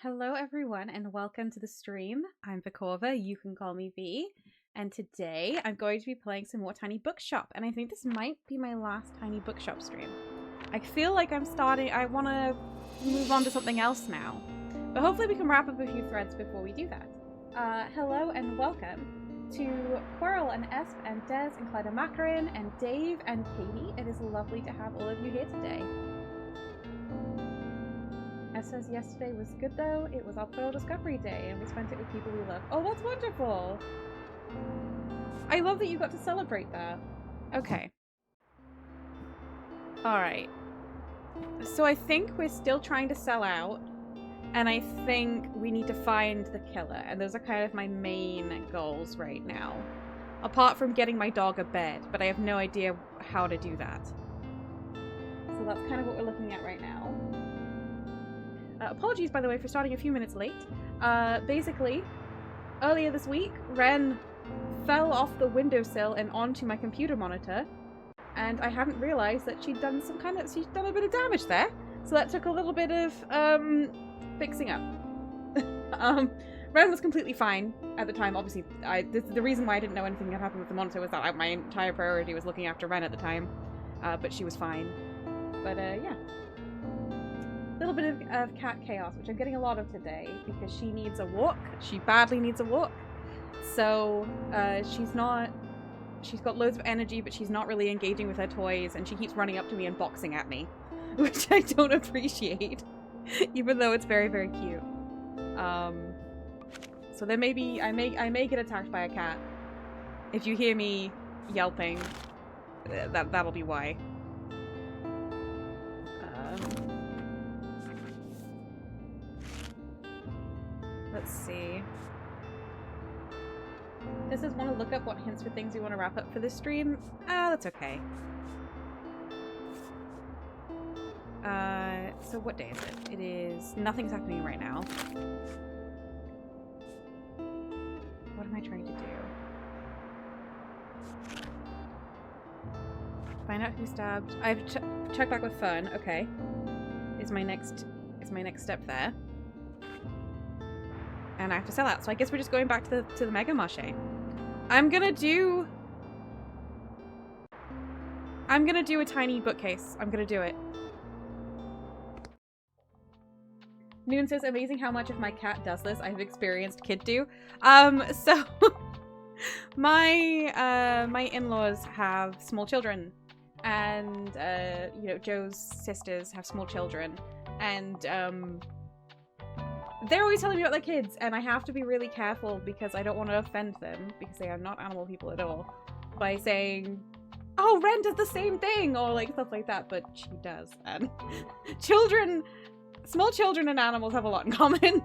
Hello everyone and welcome to the stream. I'm Vikova, you can call me V, and today I'm going to be playing some more Tiny Bookshop, and I think this might be my last Tiny Bookshop stream. I feel like I want to move on to something else now, but hopefully we can wrap up a few threads before we do that. Hello and welcome to Quirrell and Esp and Des and Clyda Macarin and Dave and Katie. It is lovely to have all of you here today. It says yesterday was good though. It was our Pearl Discovery Day and we spent it with people we love. Oh, that's wonderful! I love that you got to celebrate that. Okay. Alright. So I think we're still trying to sell out, and I think we need to find the killer, and those are kind of my main goals right now. Apart from getting my dog a bed, but I have no idea how to do that. So that's kind of what we're looking at right now. Apologies, by the way, for starting a few minutes late. Basically, earlier this week, Ren fell off the windowsill and onto my computer monitor, and I hadn't realized that she'd done a bit of damage there. So that took a little bit of, fixing up. Ren was completely fine at the time. Obviously, the reason why I didn't know anything had happened with the monitor was that my entire priority was looking after Ren at the time. But she was fine. But, yeah. A little bit of cat chaos, which I'm getting a lot of today, because she needs a walk. She badly needs a walk. So, she's got loads of energy, but she's not really engaging with her toys, and she keeps running up to me and boxing at me, which I don't appreciate, even though it's very, very cute. So there may be, I may get attacked by a cat. If you hear me yelping, that'll be why. Let's see. This is want to look up what hints for things we want to wrap up for this stream. That's okay. So what day is it? It is... Nothing's happening right now. What am I trying to do? Find out who stabbed... I have to check back with Fern. Okay. Is my next step there. And I have to sell out. So I guess we're just going back to the Mega Marché. I'm gonna do a tiny bookcase. I'm gonna do it. Noon says, amazing how much of my cat does this. I've experienced kid do. So my in-laws have small children, and you know, Joe's sisters have small children, and they're always telling me about their kids, and I have to be really careful because I don't want to offend them, because they are not animal people at all, by saying, oh, Ren does the same thing, or like stuff like that, but she does. And small children and animals have a lot in common.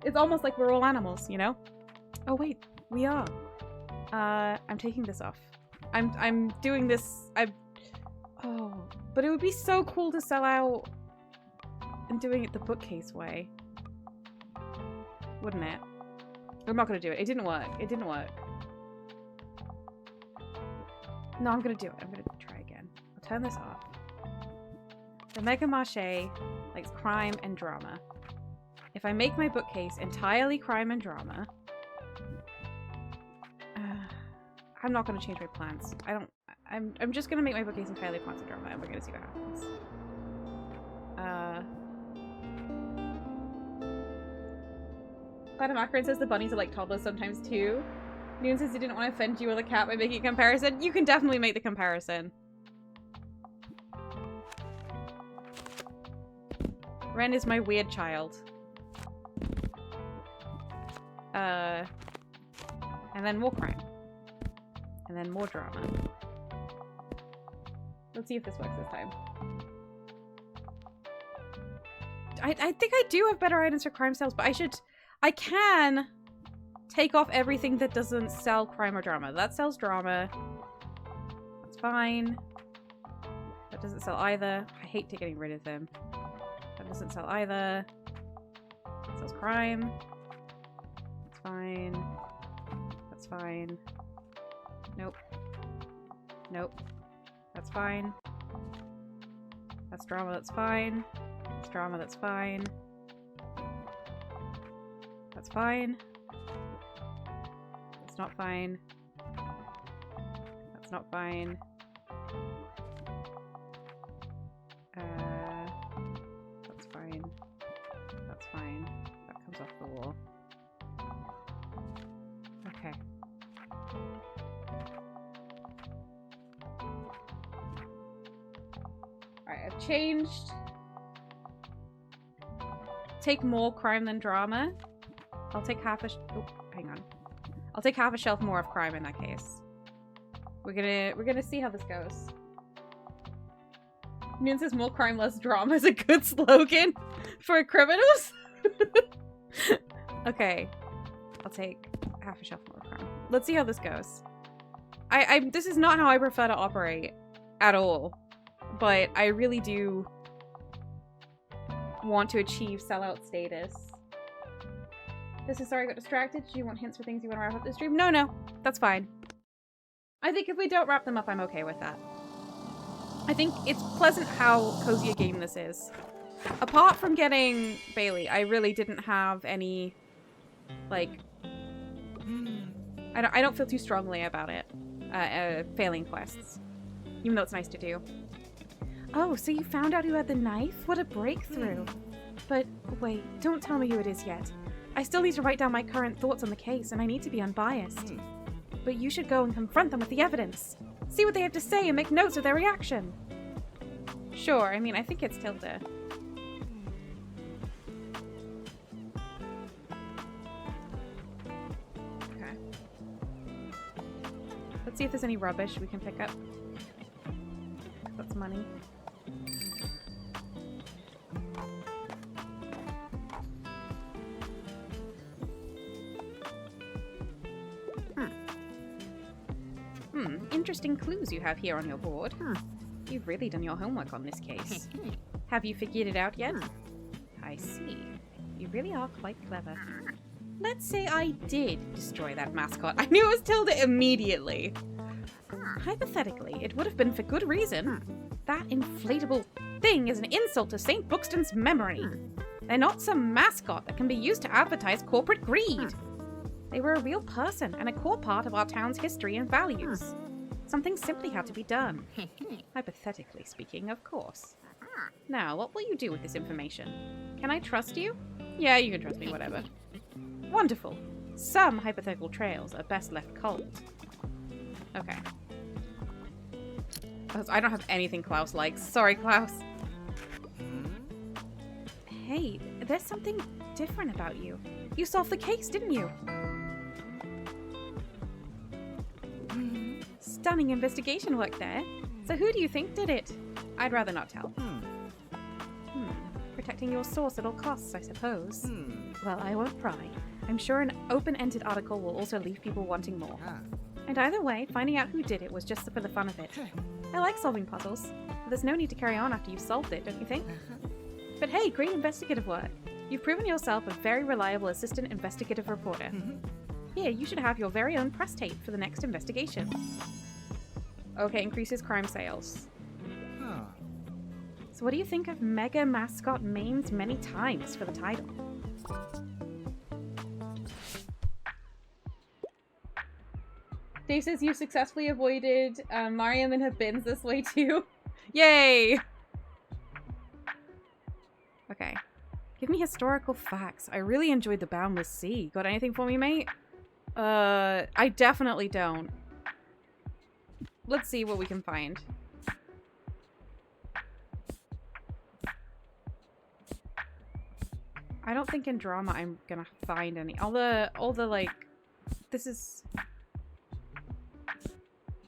It's almost like we're all animals, you know? Oh wait, we are. I'm taking this off. I'm doing this, oh, but it would be so cool to sell out and doing it the bookcase way. Wouldn't it? I'm not gonna do it. It didn't work. It didn't work. No, I'm gonna do it. I'm gonna try again. I'll turn this off. The Mega Marché likes crime and drama. If I make my bookcase entirely crime and drama, I'm not gonna change my plans. I'm just gonna make my bookcase entirely plans and drama, and we're gonna see what happens. Platinum Akron says the bunnies are like toddlers sometimes too. Noon says he didn't want to offend you with a cat by making a comparison. You can definitely make the comparison. Ren is my weird child. And then more crime. And then more drama. Let's see if this works this time. I think I do have better items for crime sales, but I can take off everything that doesn't sell crime or drama. That sells drama. That's fine. That doesn't sell either. I hate getting rid of them. That doesn't sell either. That sells crime. That's fine. That's fine. Nope. Nope. That's fine. That's drama, that's fine. That's drama, that's fine. That's fine. That's not fine. That's not fine. That's fine. That's fine. That comes off the wall. Okay. Alright, I've changed. Take more crime than drama. I'll take half a oh, hang on. I'll take half a shelf more of crime in that case. We're gonna see how this goes. Noon says more crime, less drama is a good slogan for criminals. Okay. I'll take half a shelf more of crime. Let's see how this goes. This is not how I prefer to operate at all. But I really do want to achieve sellout status. This is sorry I got distracted. Do you want hints for things you want to wrap up the stream? No, that's fine. I think if we don't wrap them up, I'm okay with that. I think it's pleasant how cozy a game this is. Apart from getting Bailey, I really didn't have any, like, I don't feel too strongly about it, failing quests, even though it's nice to do. Oh, so you found out who had the knife? What a breakthrough. But wait, don't tell me who it is yet. I still need to write down my current thoughts on the case, and I need to be unbiased. But you should go and confront them with the evidence. See what they have to say and make notes of their reaction. Sure, I mean, I think it's Tilda. Okay. Let's see if there's any rubbish we can pick up. That's money. Interesting clues you have here on your board. You've really done your homework on this case. Have you figured it out yet? I see. You really are quite clever. Let's say I did destroy that mascot. I knew it was Tilda immediately. Hypothetically, it would have been for good reason. That inflatable thing is an insult to St. Buxton's memory. They're not some mascot that can be used to advertise corporate greed. They were a real person and a core part of our town's history and values. Something simply had to be done. Hypothetically speaking, of course. Now, what will you do with this information? Can I trust you? Yeah, you can trust me, whatever. Wonderful. Some hypothetical trails are best left cold. Okay. I don't have anything Klaus likes. Sorry, Klaus. Hey, there's something different about you. You solved the case, didn't you? Stunning investigation work there. So who do you think did it? I'd rather not tell. Protecting your source at all costs, I suppose. Well, I won't pry. I'm sure an open-ended article will also leave people wanting more. And either way, finding out who did it was just for the fun of it. I like solving puzzles, but there's no need to carry on after you've solved it, don't you think? But hey, great investigative work. You've proven yourself a very reliable assistant investigative reporter. Here, you should have your very own press tape for the next investigation. Okay, increases crime sales. So what do you think of Mega Mascot Maimed Many Times for the title? Dave says you've successfully avoided Mariam in her bins this way too. Yay! Okay. Give me historical facts. I really enjoyed The Boundless Sea. Got anything for me, mate? I definitely don't. Let's see what we can find. I don't think in drama I'm gonna find any. All the like, this is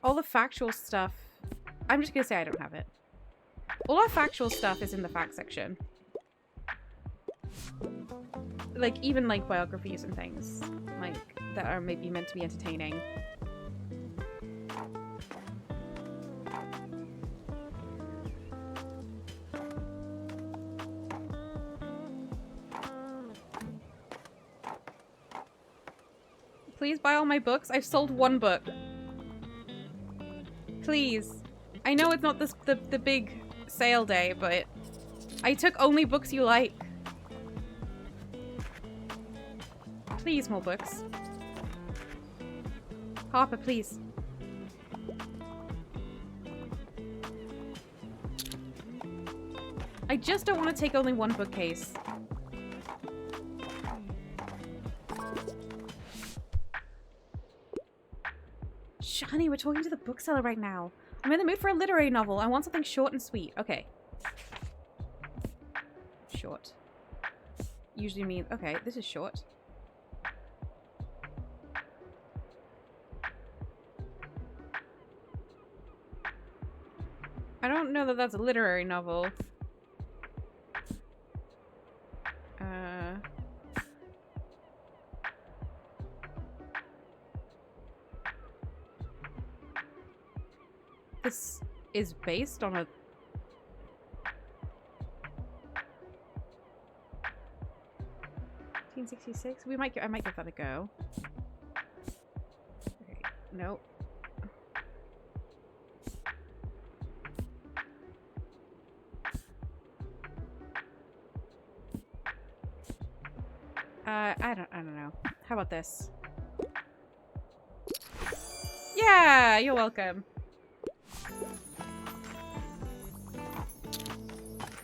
all the factual stuff. I'm just gonna say I don't have it. All our factual stuff is in the fact section. Like, even like biographies and things like that are maybe meant to be entertaining. Please buy all my books. I've sold one book. Please. I know it's not the big sale day, but I took only books you like. Please, more books. Harper, please. I just don't want to take only one bookcase. Shani, we're talking to the bookseller right now. I'm in the mood for a literary novel. I want something short and sweet. Okay. Short. Usually means... Okay, this is short. I don't know that that's a literary novel. This is based on a... 1966? I might give that a go. Okay, nope. I don't know. How about this? Yeah, you're welcome.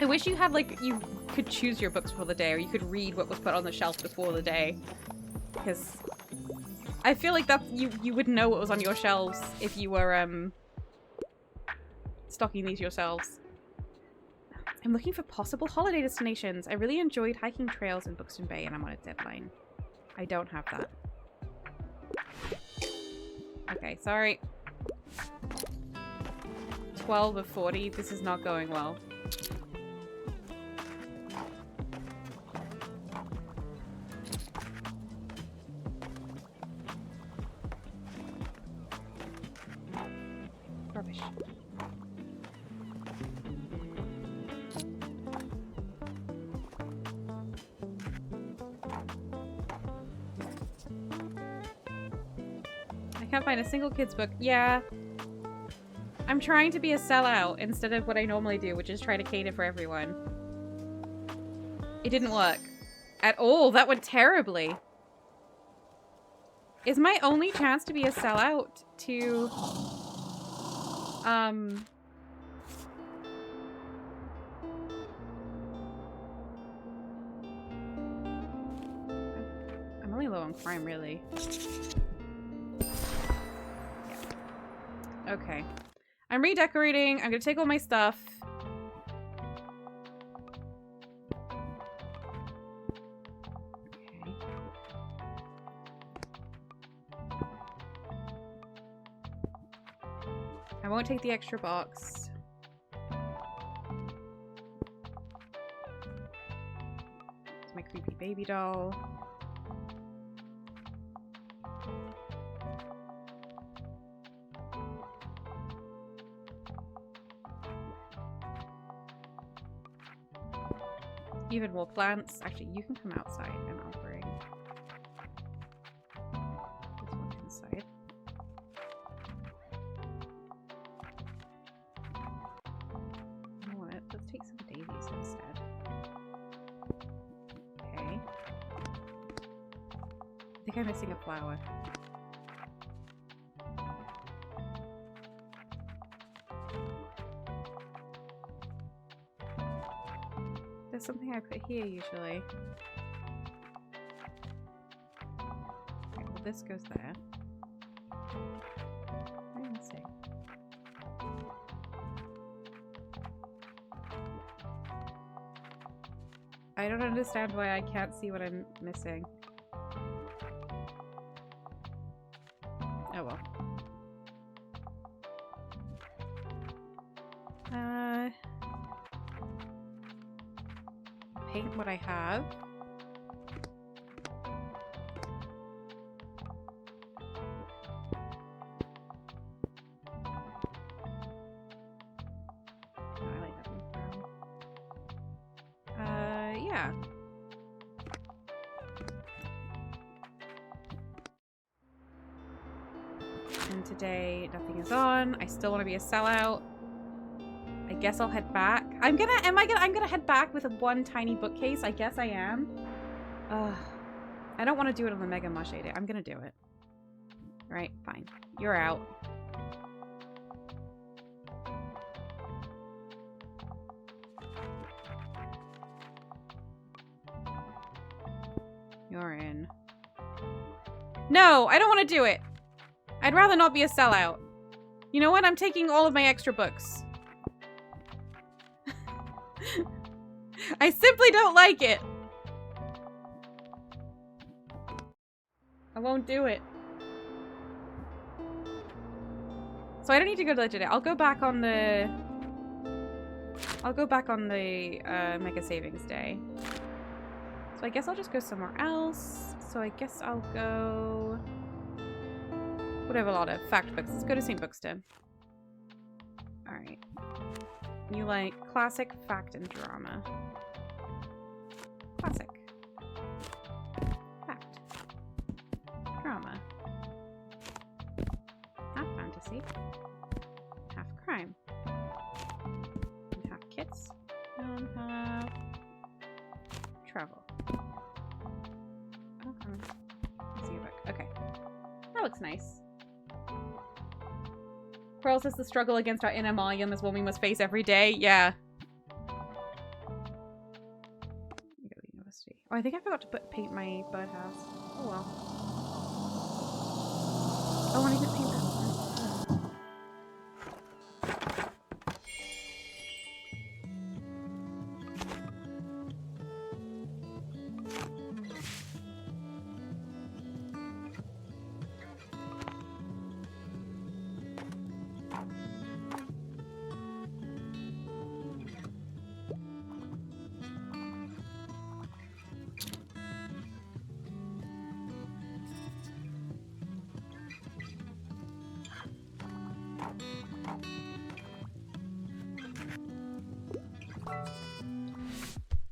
I wish you had, like, you could choose your books for the day, or you could read what was put on the shelf before the day. Because I feel like that you would know what was on your shelves if you were, stocking these yourselves. I'm looking for possible holiday destinations. I really enjoyed hiking trails in Buxton Bay, and I'm on a deadline. I don't have that. Okay, sorry. 12 of 40. This is not going well. Rubbish. I can't find a single kid's book. Yeah. I'm trying to be a sellout instead of what I normally do, which is try to cater for everyone. It didn't work. At all. That went terribly. Is my only chance to be a sellout to... I'm only low on crime, really. Yeah. Okay. I'm redecorating. I'm gonna take all my stuff. Okay. I won't take the extra box. It's my creepy baby doll. Even more plants. Actually, you can come outside and I'll bring this one inside. You know what? Let's take some daisies instead. Okay. I think I'm missing a flower. There's something I put here usually. Okay, well this goes there. What am I missing? I don't understand why I can't see what I'm missing. Oh well. Paint what I have. Oh, I like that one brown. Yeah. And today nothing is on. I still want to be a sellout. I guess I'll head back. I'm gonna head back with one tiny bookcase. I guess I am. I don't want to do it on the Mega Mache Day. I'm gonna do it. Right, fine. You're out. You're in. No, I don't want to do it. I'd rather not be a sellout. You know what? I'm taking all of my extra books. I simply don't like it. I won't do it. So I don't need to go to Legendary. I'll go back on the Mega Savings Day. So I guess I'll just go somewhere else. So I guess I'll go... What do I have a lot of? Fact books. Let's go to St. Buxton. Alright. You like classic, fact, and drama. Classic. Fact. Drama. Half fantasy. Half crime. And half kits. And half travel. That looks nice. Pearl says the struggle against our inner Mayim is one we must face every day. Yeah. Go to university. Oh, I think I forgot to paint my birdhouse. Oh well. Oh, I didn't paint that one.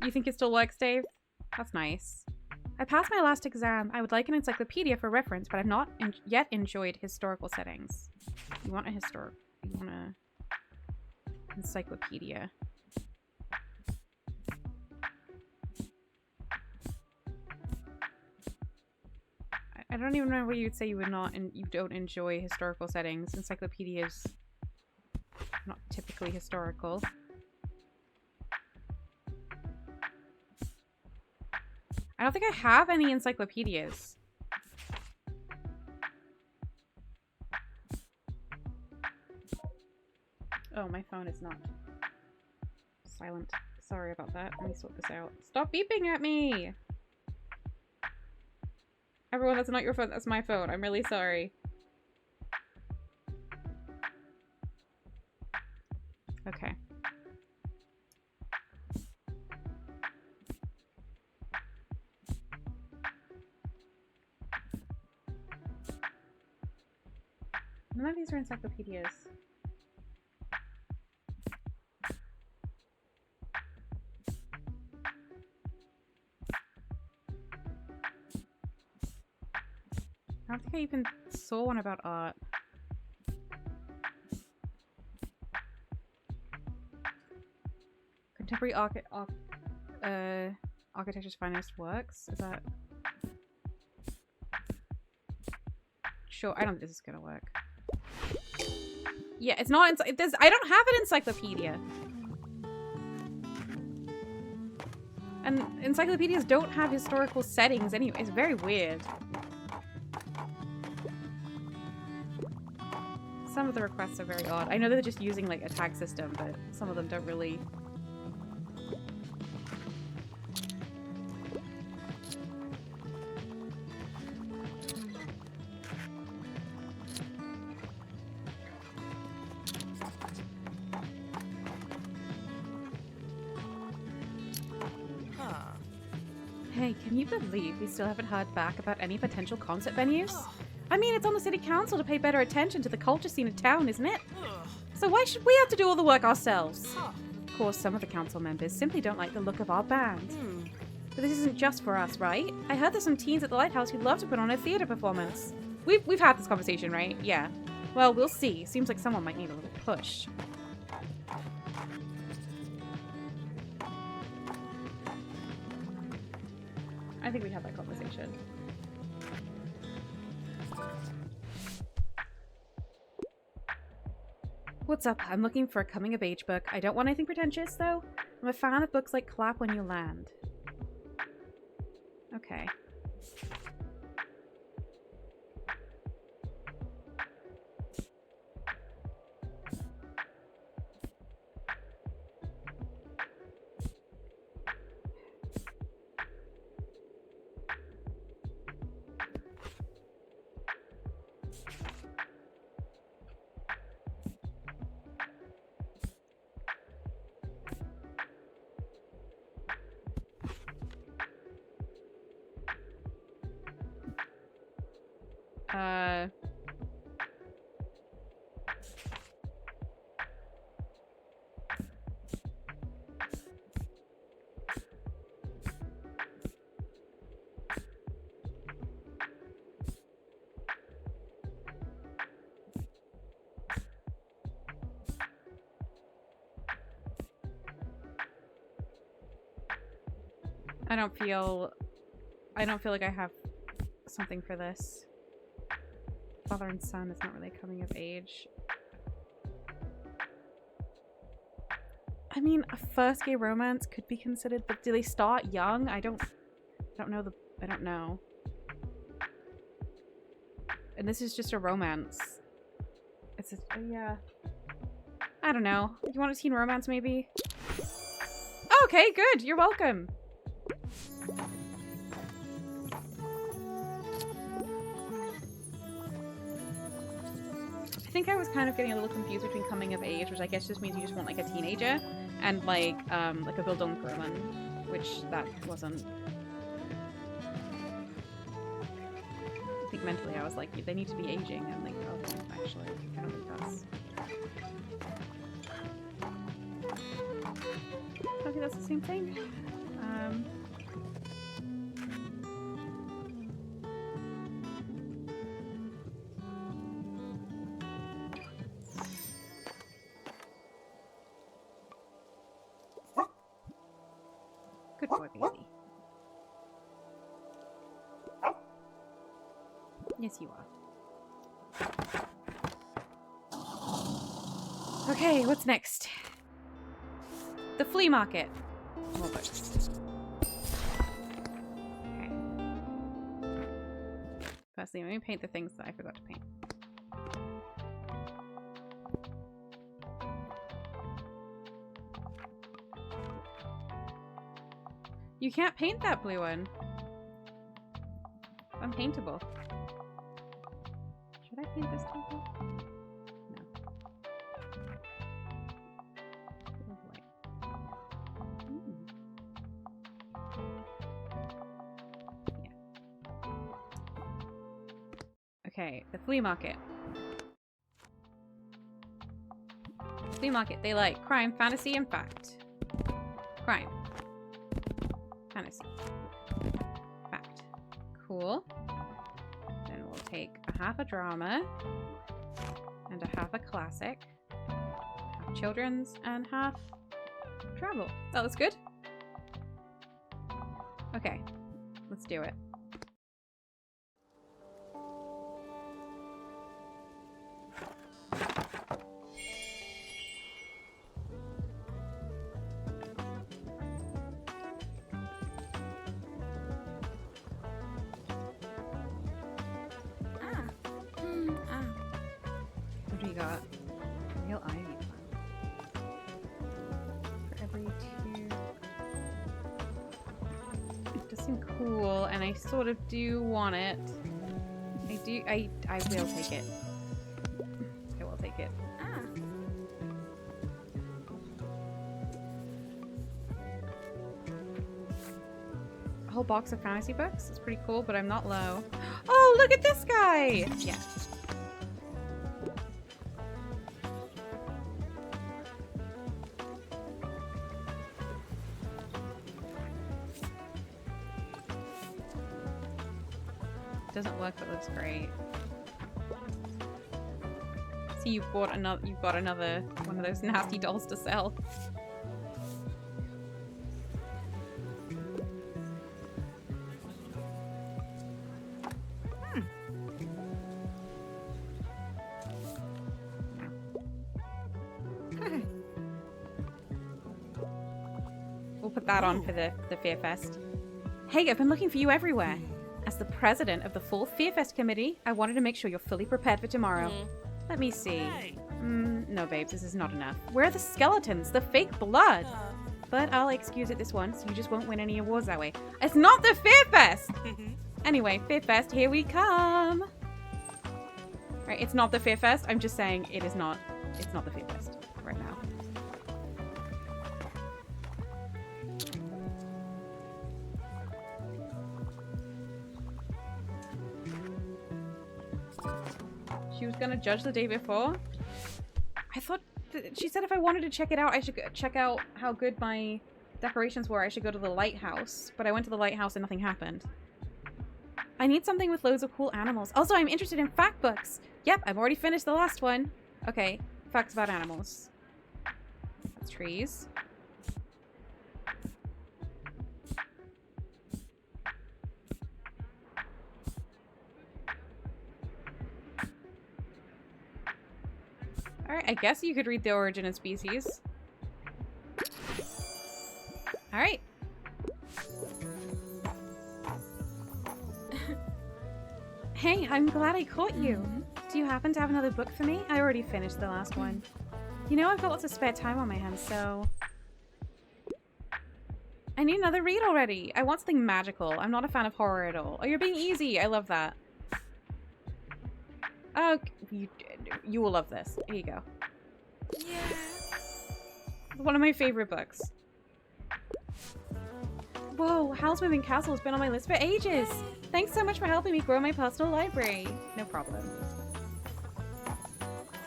You think it still works, Dave? That's nice. I passed my last exam. I would like an encyclopedia for reference, but I've not yet enjoyed historical settings. You want a encyclopedia. I don't even know what you'd say you would not and you don't enjoy historical settings. Encyclopedias not typically historical. I don't think I have any encyclopedias. Oh, my phone is not silent. Sorry about that. Let me sort this out. Stop beeping at me! Everyone, that's not your phone. That's my phone. I'm really sorry. Okay. None of these are encyclopedias. I don't think I even saw one about art. Contemporary architecture's finest works? Is that... Sure, I don't think this is gonna work. Yeah, it's not. I don't have an encyclopedia. And encyclopedias don't have historical settings anyway. It's very weird. Some of the requests are very odd. I know they're just using like a tag system, but some of them don't really. Hey, can you believe we still haven't heard back about any potential concert venues? I mean, it's on the city council to pay better attention to the culture scene of town, isn't it? So why should we have to do all the work ourselves? Of course, some of the council members simply don't like the look of our band. But this isn't just for us, right? I heard there's some teens at the Lighthouse who'd love to put on a theater performance. We've had this conversation, right? Yeah. Well, we'll see. Seems like someone might need a little push. I think we had that conversation. What's up? I'm looking for a coming-of-age book. I don't want anything pretentious, though. I'm a fan of books like Clap When You Land. Okay. I don't feel like I have something for this. father and son is not really coming of age. I mean, a first gay romance could be considered, but do they start young? I don't know. And this is just a romance. It's a, yeah. I don't know. You want a teen romance, maybe? Oh, okay, good. You're welcome. I think I was kind of getting a little confused between coming of age, which I guess just means you just want like a teenager, and like a Bildungsroman, which that wasn't. I think mentally I was like, they need to be aging, and like, oh, actually, I don't think that's. I think that's the same thing. Good boy, baby. Yes, you are. Okay, what's next? The flea market. More books. Okay. Firstly, let me paint the things that I forgot to paint. You can't paint that blue one. It's unpaintable. Should I paint this table? No. Yeah. Okay, the flea market. Flea market, they like crime, fantasy, and fact. Crime. Fantasy. Fact. Cool. Then we'll take a half a drama and a half a classic, half children's, and half travel. That looks good. Okay, let's do it. What do you got? Real ivy plant. For every 2. It does seem cool, and I sort of do want it. I will take it. I will take it. A whole box of fantasy books? It's pretty cool, but I'm not low. Oh, look at this guy! Yeah. Doesn't work, but looks great. So you've got another one of those nasty dolls to sell. We'll put that on for the Fear Fest. Hey, I've been looking for you everywhere. As the president of the full Fear Fest committee, I wanted to make sure you're fully prepared for tomorrow. Let me see. No, babes, this is not enough. Where are the skeletons? The fake blood? But I'll excuse it this once. You just won't win any awards that way. It's not the Fear Fest! Anyway, Fear Fest, here we come! Right, it's not the Fear Fest. I'm just saying it is not. It's not the Fear Fest right now. She was gonna judge the day before. I thought she said if I wanted to check it out, I should check out how good my decorations were. I should go to the lighthouse, but I went to the lighthouse and nothing happened. I need something with loads of cool animals. Also, I'm interested in fact books. Yep, I've already finished the last one. Okay, facts about animals. That's trees. Alright, I guess you could read The Origin of Species. Alright. Hey, I'm glad I caught you. Do you happen to have another book for me? I already finished the last one. You know, I've got lots of spare time on my hands, so... I need another read already. I want something magical. I'm not a fan of horror at all. Oh, you're being easy. I love that. Oh, you will love this. Here you go. Yeah. One of my favorite books. Whoa, Howl's Moving Castle has been on my list for ages. Thanks so much for helping me grow my personal library. No problem.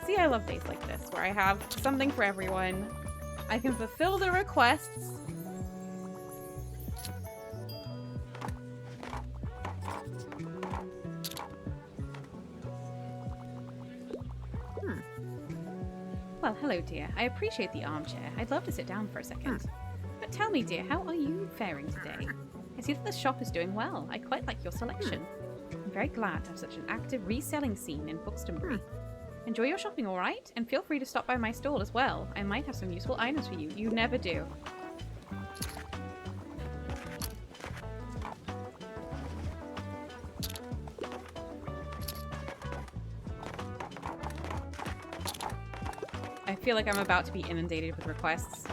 See, I love days like this, where I have something for everyone. I can fulfill the requests. Well, hello, dear. I appreciate the armchair. I'd love to sit down for a second. But tell me, dear, how are you faring today? I see that the shop is doing well. I quite like your selection. I'm very glad to have such an active reselling scene in Buxtonbury. Enjoy your shopping, all right? And feel free to stop by my stall as well. I might have some useful items for you. You never do. I feel like I'm about to be inundated with requests.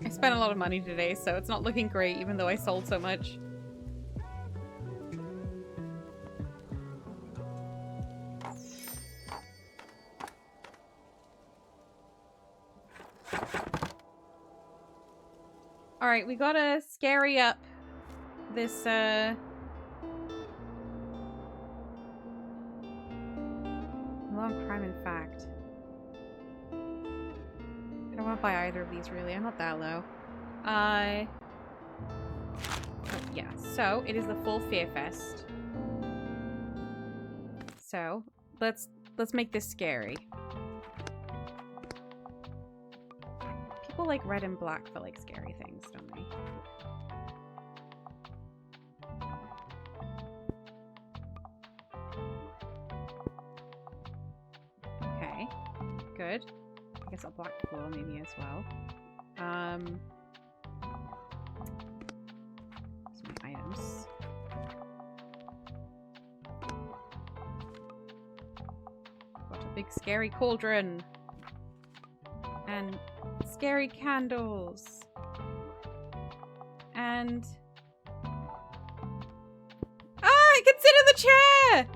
I spent a lot of money today, so it's not looking great, even though I sold so much. Alright, we gotta scary up this, Long Crime and Fact. I don't want to buy either of these, really. I'm not that low. Oh, yeah. So, it is the full Fear Fest. So, let's make this scary. People like red and black for, like, scary things, don't they? Okay. Good. I guess a black floor maybe as well. Some items. Got a big scary cauldron. And scary candles. And... Ah! I can sit in the chair!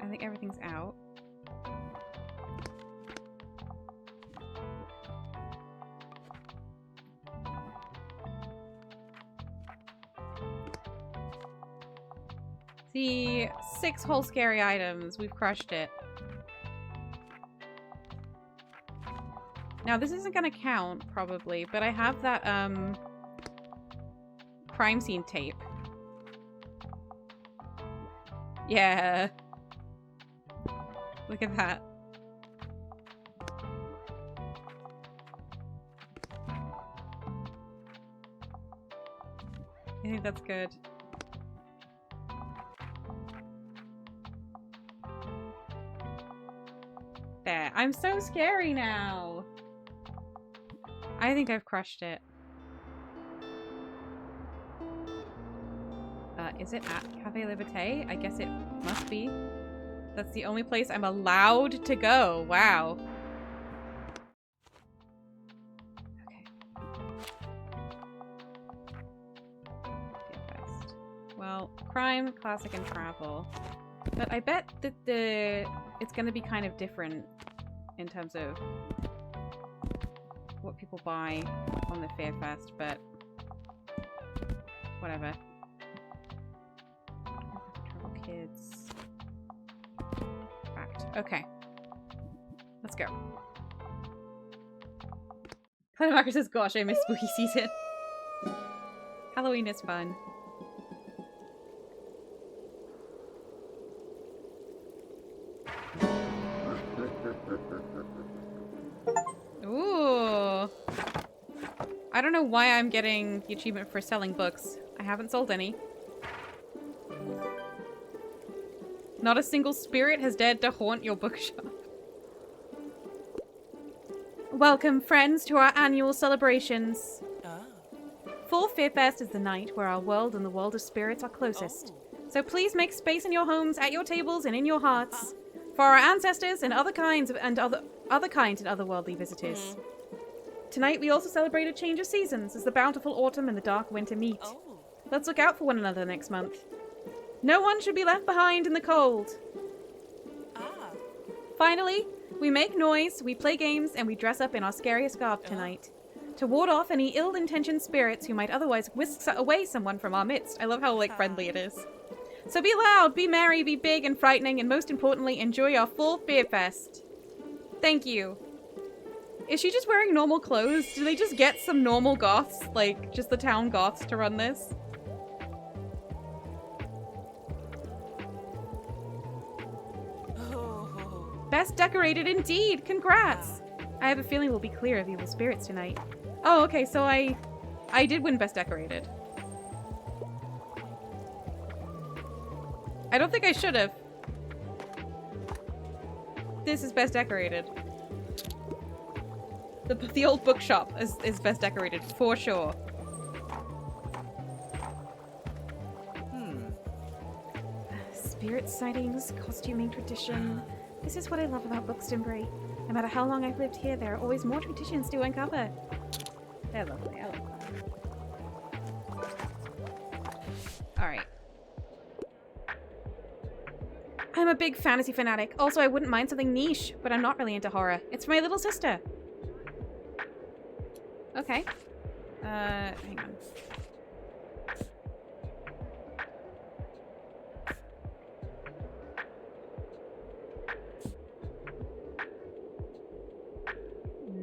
I think everything's out. See, 6 whole scary items. We've crushed it. Now, this isn't gonna count, probably, but I have that, crime scene tape. Yeah. Look at that. I think that's good. There. I'm so scary now. I think I've crushed it. Is it at Cafe Liberté? I guess it must be. That's the only place I'm allowed to go. Wow. Okay. crime, classic, and travel. But I bet that it's going to be kind of different in terms of what people buy on the Fear Fest, but whatever. Travel kids. Fact. Okay. Let's go. Planet Marker says, gosh, I miss spooky season. Halloween is fun. Ooh. I don't know why I'm getting the achievement for selling books. I haven't sold any. Not a single spirit has dared to haunt your bookshop. Welcome, friends, to our annual celebrations. Fall Fearfest is the night where our world and the world of spirits are closest. So please make space in your homes, at your tables, and in your hearts for our ancestors and other kinds and otherworldly visitors. Tonight we also celebrate a change of seasons as the bountiful autumn and the dark winter meet. Let's look out for one another next month. No one should be left behind in the cold. Finally, we make noise, we play games, and we dress up in our scariest garb tonight to ward off any ill-intentioned spirits who might otherwise whisk away someone from our midst. I love how, like, friendly it is. So be loud, be merry, be big and frightening, and most importantly, enjoy our full Fear Fest. Thank you. Is she just wearing normal clothes? Do they just get some normal goths, like, just the town goths to run this? Best decorated indeed! Congrats! I have a feeling we'll be clear of evil spirits tonight. Oh, okay, so I did win best decorated. I don't think I should have. This is best decorated. The old bookshop is best decorated, for sure. Spirit sightings, costuming tradition. This is what I love about Bookstonbury. No matter how long I've lived here, there are always more traditions to uncover. They're lovely, I like that. Alright. I'm a big fantasy fanatic. Also, I wouldn't mind something niche, but I'm not really into horror. It's for my little sister. Okay. Hang on.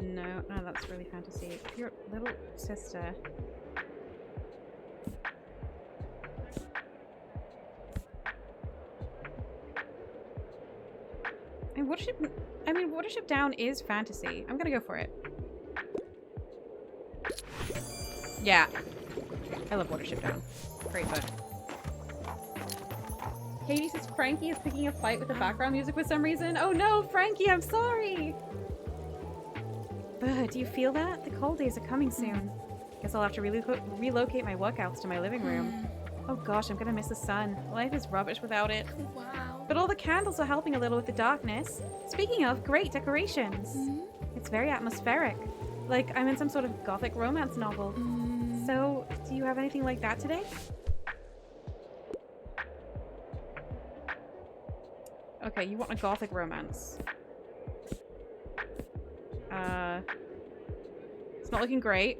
No, that's really fantasy. Your little sister. And Watership Down is fantasy. I'm gonna go for it. Yeah. I love Watership Down. Great book. Katie says Frankie is picking a fight with the background music for some reason. Oh no, Frankie, I'm sorry! Do you feel that? The cold days are coming soon. Guess I'll have to relocate my workouts to my living room. Oh gosh, I'm gonna miss the sun. Life is rubbish without it. Wow. But all the candles are helping a little with the darkness. Speaking of, great decorations. It's very atmospheric. Like I'm in some sort of gothic romance novel. So, do you have anything like that today? Okay, you want a gothic romance. It's not looking great.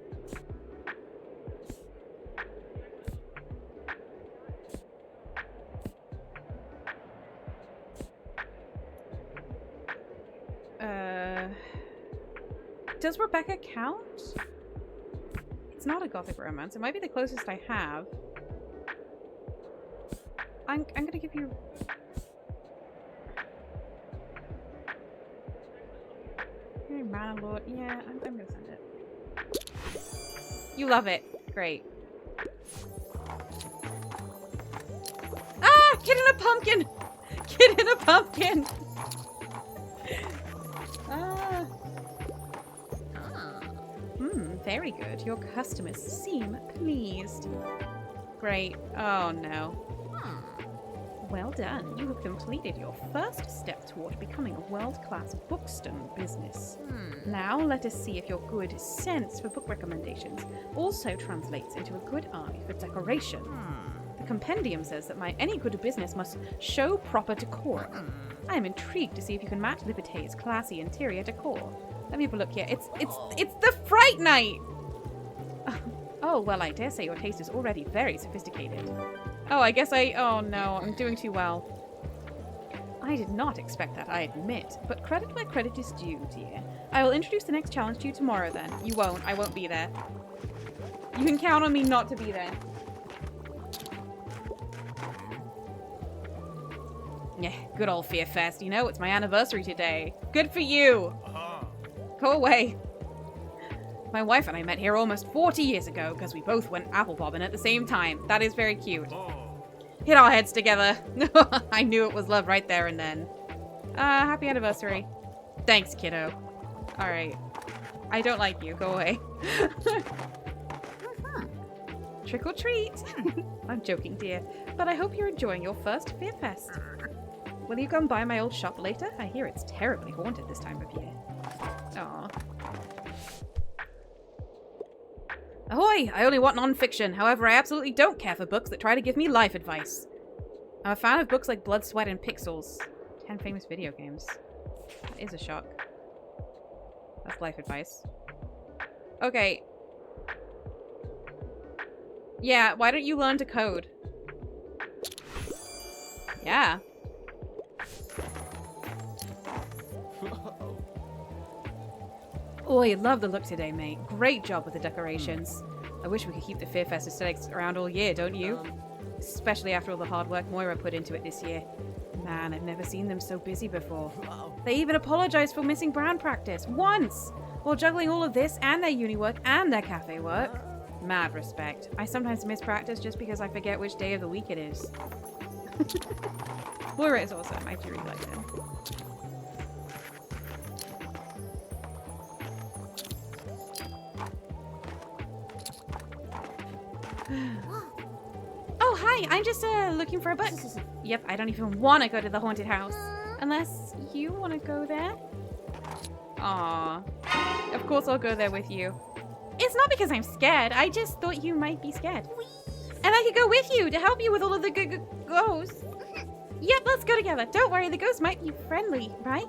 Does Rebecca count? It's not a gothic romance. It might be the closest I have. I'm gonna give you... Mana Lord. Yeah, I'm gonna send it. You love it. Great. Ah! Kid in a pumpkin! Kid in a pumpkin! Ah. Very good. Your customers seem pleased. Great. Oh no. Well done. You have completed your first step toward becoming a world-class bookstone business. Now let us see if your good sense for book recommendations also translates into a good eye for decoration. The compendium says that any good business must show proper decorum. I am intrigued to see if you can match Liberté's classy interior decor. Let me have a look here. It's the Fright Night! Oh, well, I dare say your taste is already very sophisticated. Oh, I guess oh no, I'm doing too well. I did not expect that, I admit, but credit where credit is due, dear. I will introduce the next challenge to you tomorrow then. You won't. I won't be there. You can count on me not to be there. Yeah, good old Fear Fest. You know, it's my anniversary today. Good for you. Go away. My wife and I met here almost 40 years ago because we both went apple bobbing at the same time. That is very cute. Hit our heads together. I knew it was love right there and then. Happy anniversary. Thanks, kiddo. Alright. I don't like you. Go away. Trick or treat. I'm joking, dear. But I hope you're enjoying your first Fear Fest. Will you come by my old shop later? I hear it's terribly haunted this time of year. Aww. Ahoy! I only want non-fiction. However, I absolutely don't care for books that try to give me life advice. I'm a fan of books like Blood, Sweat, and Pixels. 10 famous video games. That is a shock. That's life advice. Okay. Yeah, why don't you learn to code? Yeah. Oh, you love the look today, mate. Great job with the decorations. I wish we could keep the Fear Fest aesthetics around all year, don't you? Especially after all the hard work Moira put into it this year. Man, I've never seen them so busy before. They even apologized for missing brand practice once, while juggling all of this and their uni work and their cafe work. Mad respect. I sometimes miss practice just because I forget which day of the week it is. Moira is awesome. I do really like him. Oh, hi! I'm just looking for a book. Yep, I don't even want to go to the haunted house. Unless you want to go there? Aww. Of course I'll go there with you. It's not because I'm scared. I just thought you might be scared. And I could go with you to help you with all of the ghosts. Yep, let's go together. Don't worry, the ghosts might be friendly, right?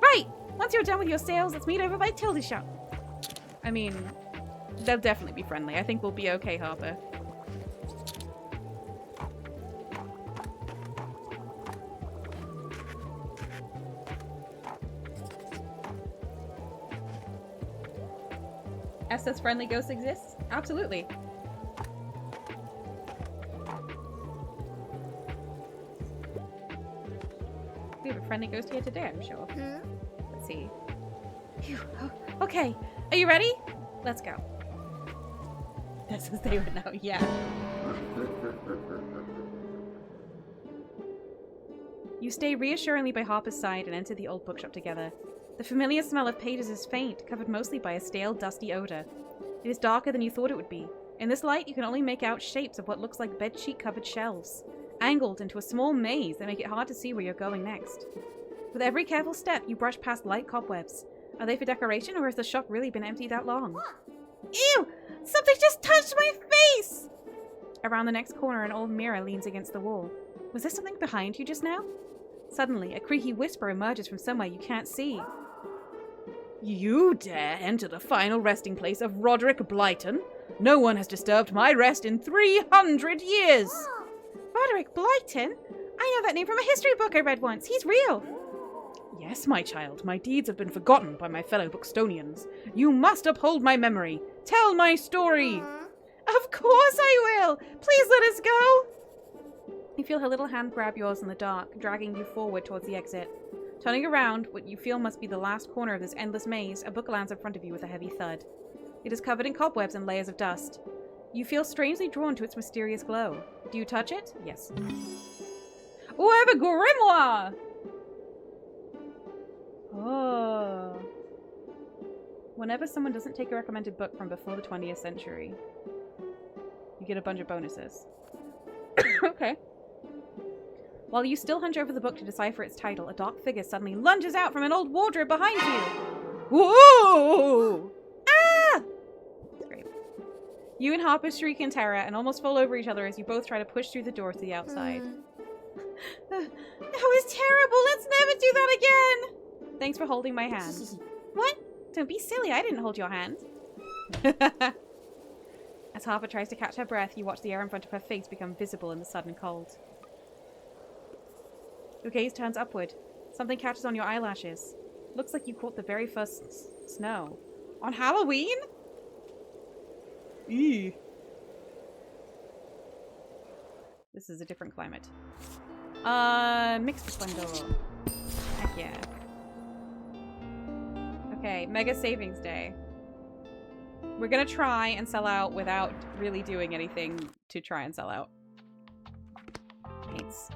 Right! Once you're done with your sales, let's meet over by Tilda's shop. I mean, they'll definitely be friendly. I think we'll be okay, Harper. Says friendly ghosts exist? Absolutely. We have a friendly ghost here today, I'm sure. Let's see. Phew. Oh, okay, are you ready? Let's go. This is they would know, yeah. You stay reassuringly by Harper's side and enter the old bookshop together. The familiar smell of pages is faint, covered mostly by a stale, dusty odor. It is darker than you thought it would be. In this light, you can only make out shapes of what looks like bedsheet-covered shelves, angled into a small maze that make it hard to see where you're going next. With every careful step, you brush past light cobwebs. Are they for decoration, or has the shop really been empty that long? Ew! Something just touched my face! Around the next corner, an old mirror leans against the wall. Was there something behind you just now? Suddenly, a creaky whisper emerges from somewhere you can't see. You dare enter the final resting place of Roderick Blyton? No one has disturbed my rest in 300 years! Roderick Blyton? I know that name from a history book I read once. He's real. Yes, my child. My deeds have been forgotten by my fellow Bookstonians. You must uphold my memory. Tell my story. Of course I will. Please let us go. You feel her little hand grab yours in the dark, dragging you forward towards the exit. Turning around, what you feel must be the last corner of this endless maze, a book lands in front of you with a heavy thud. It is covered in cobwebs and layers of dust. You feel strangely drawn to its mysterious glow. Do you touch it? Yes. Oh, I have a grimoire! Oh. Whenever someone doesn't take a recommended book from before the 20th century, you get a bunch of bonuses. Okay. While you still hunch over the book to decipher its title, a dark figure suddenly lunges out from an old wardrobe behind you. Whoa! Ah! That's great. You and Harper shriek in terror and almost fall over each other as you both try to push through the door to the outside. That was terrible! Let's never do that again! Thanks for holding my hand. What? Don't be silly, I didn't hold your hand. As Harper tries to catch her breath, you watch the air in front of her face become visible in the sudden cold. Your gaze turns upward. Something catches on your eyelashes. Looks like you caught the very first snow. On Halloween? Eee. This is a different climate. Mixed Splendor. Heck yeah. Okay, Mega Savings Day. We're gonna try and sell out without really doing anything to try and sell out. Paints.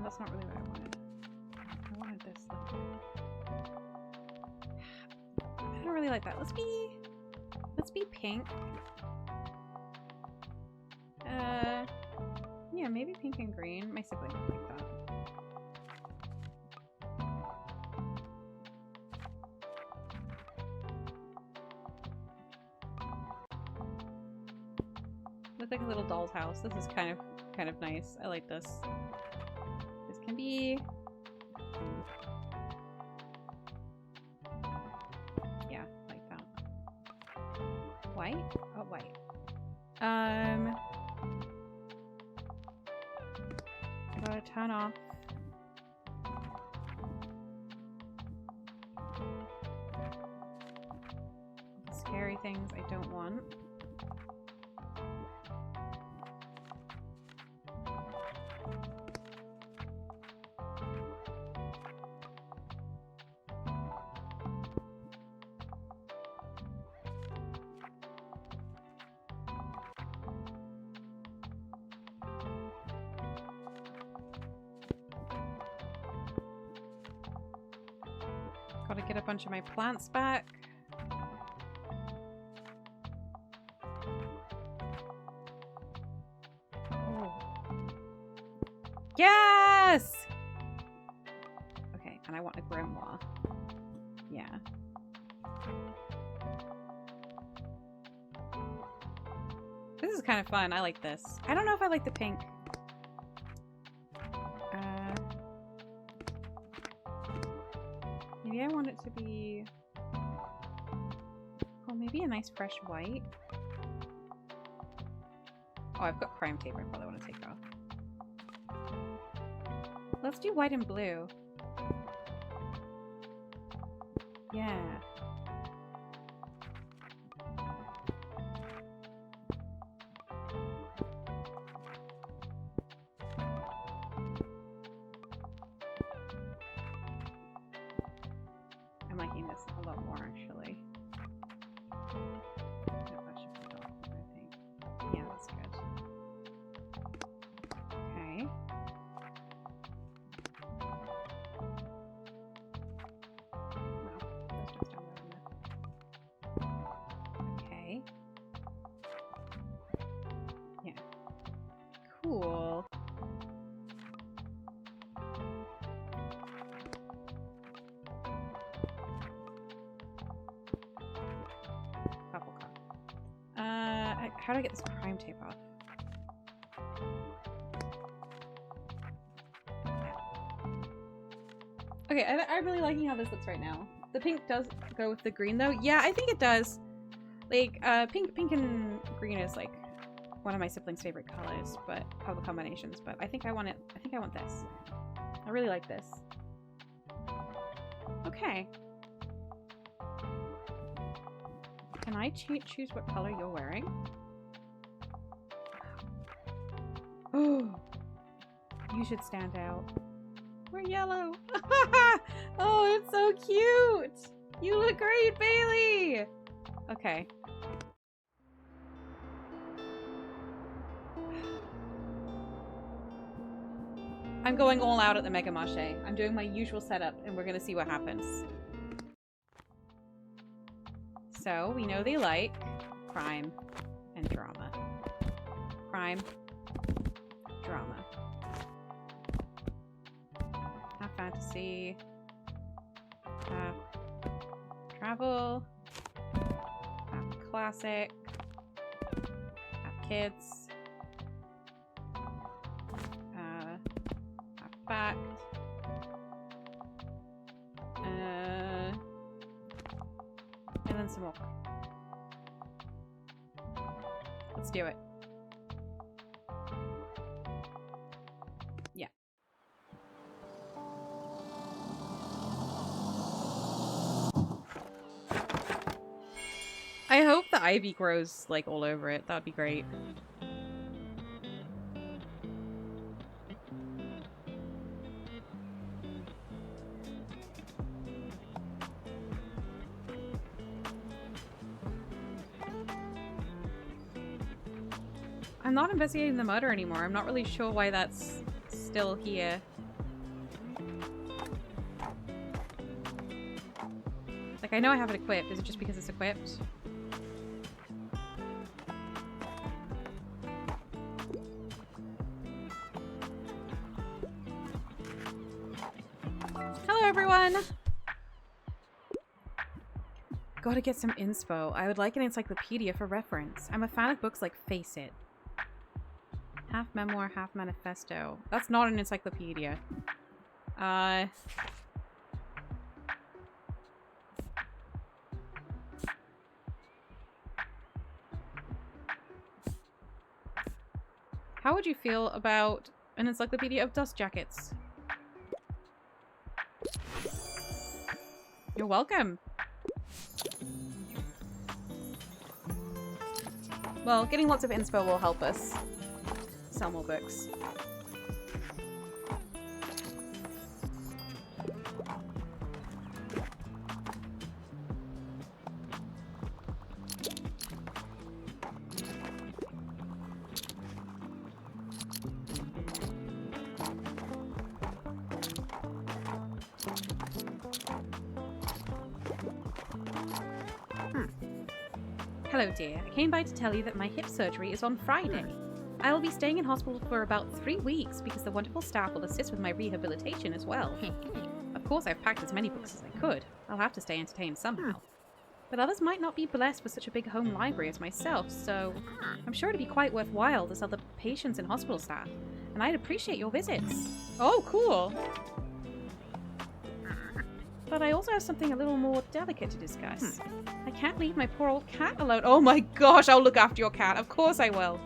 That's not really what I wanted. I wanted this. I don't really like that. Let's be pink. Yeah, maybe pink and green. My sibling would like that. Looks like a little doll's house. This is kind of nice. I like this. This can be... yeah, like that. White? Oh, white. I gotta turn off. The scary things I don't want. Gotta get a bunch of my plants back. Oh. Yes! Okay, and I want a grimoire. Yeah. This is kind of fun. I like this. I don't know if I like the pink. Maybe I want it to be... oh, maybe a nice fresh white. Oh, I've got crime tape I probably want to take off. Let's do white and blue. Yeah. I'm liking this a lot more, actually. That should be off, I think. Yeah, that's good. Okay. Well, let's just down there. Okay. Yeah. Cool. How do I get this crime tape off? Okay, I'm really liking how this looks right now. The pink does go with the green though. Yeah, I think it does. Like, pink and green is like one of my siblings' favorite colors, but color combinations. But I think I want this. I really like this. Okay. Can I choose what color you're wearing? Oh, you should stand out. We're yellow. Oh, it's so cute. You look great, Bailey. Okay. I'm going all out at the Mega Marché. I'm doing my usual setup, and we're gonna see what happens. So, we know they like crime and drama. Crime, drama. Half fantasy, half travel, half classic, half kids, half fact, and then some more. Let's do it. Yeah. I hope the ivy grows, like, all over it. That would be great. I'm not investigating the murder anymore. I'm not really sure why that's still here. Like, I know I have it equipped. Is it just because it's equipped? Hello, everyone! Gotta get some inspo. I would like an encyclopedia for reference. I'm a fan of books like Face It. Half memoir, half manifesto. That's not an encyclopedia. How would you feel about an encyclopedia of dust jackets? You're welcome. Well, getting lots of inspo will help us sell more books. Hello, dear. I came by to tell you that my hip surgery is on Friday. I will be staying in hospital for about 3 weeks because the wonderful staff will assist with my rehabilitation as well. Of course, I've packed as many books as I could. I'll have to stay entertained somehow. But others might not be blessed with such a big home library as myself, so I'm sure it'd be quite worthwhile to sell the patients and hospital staff. And I'd appreciate your visits. Oh, cool. But I also have something a little more delicate to discuss. I can't leave my poor old cat alone. Oh my gosh, I'll look after your cat. Of course I will.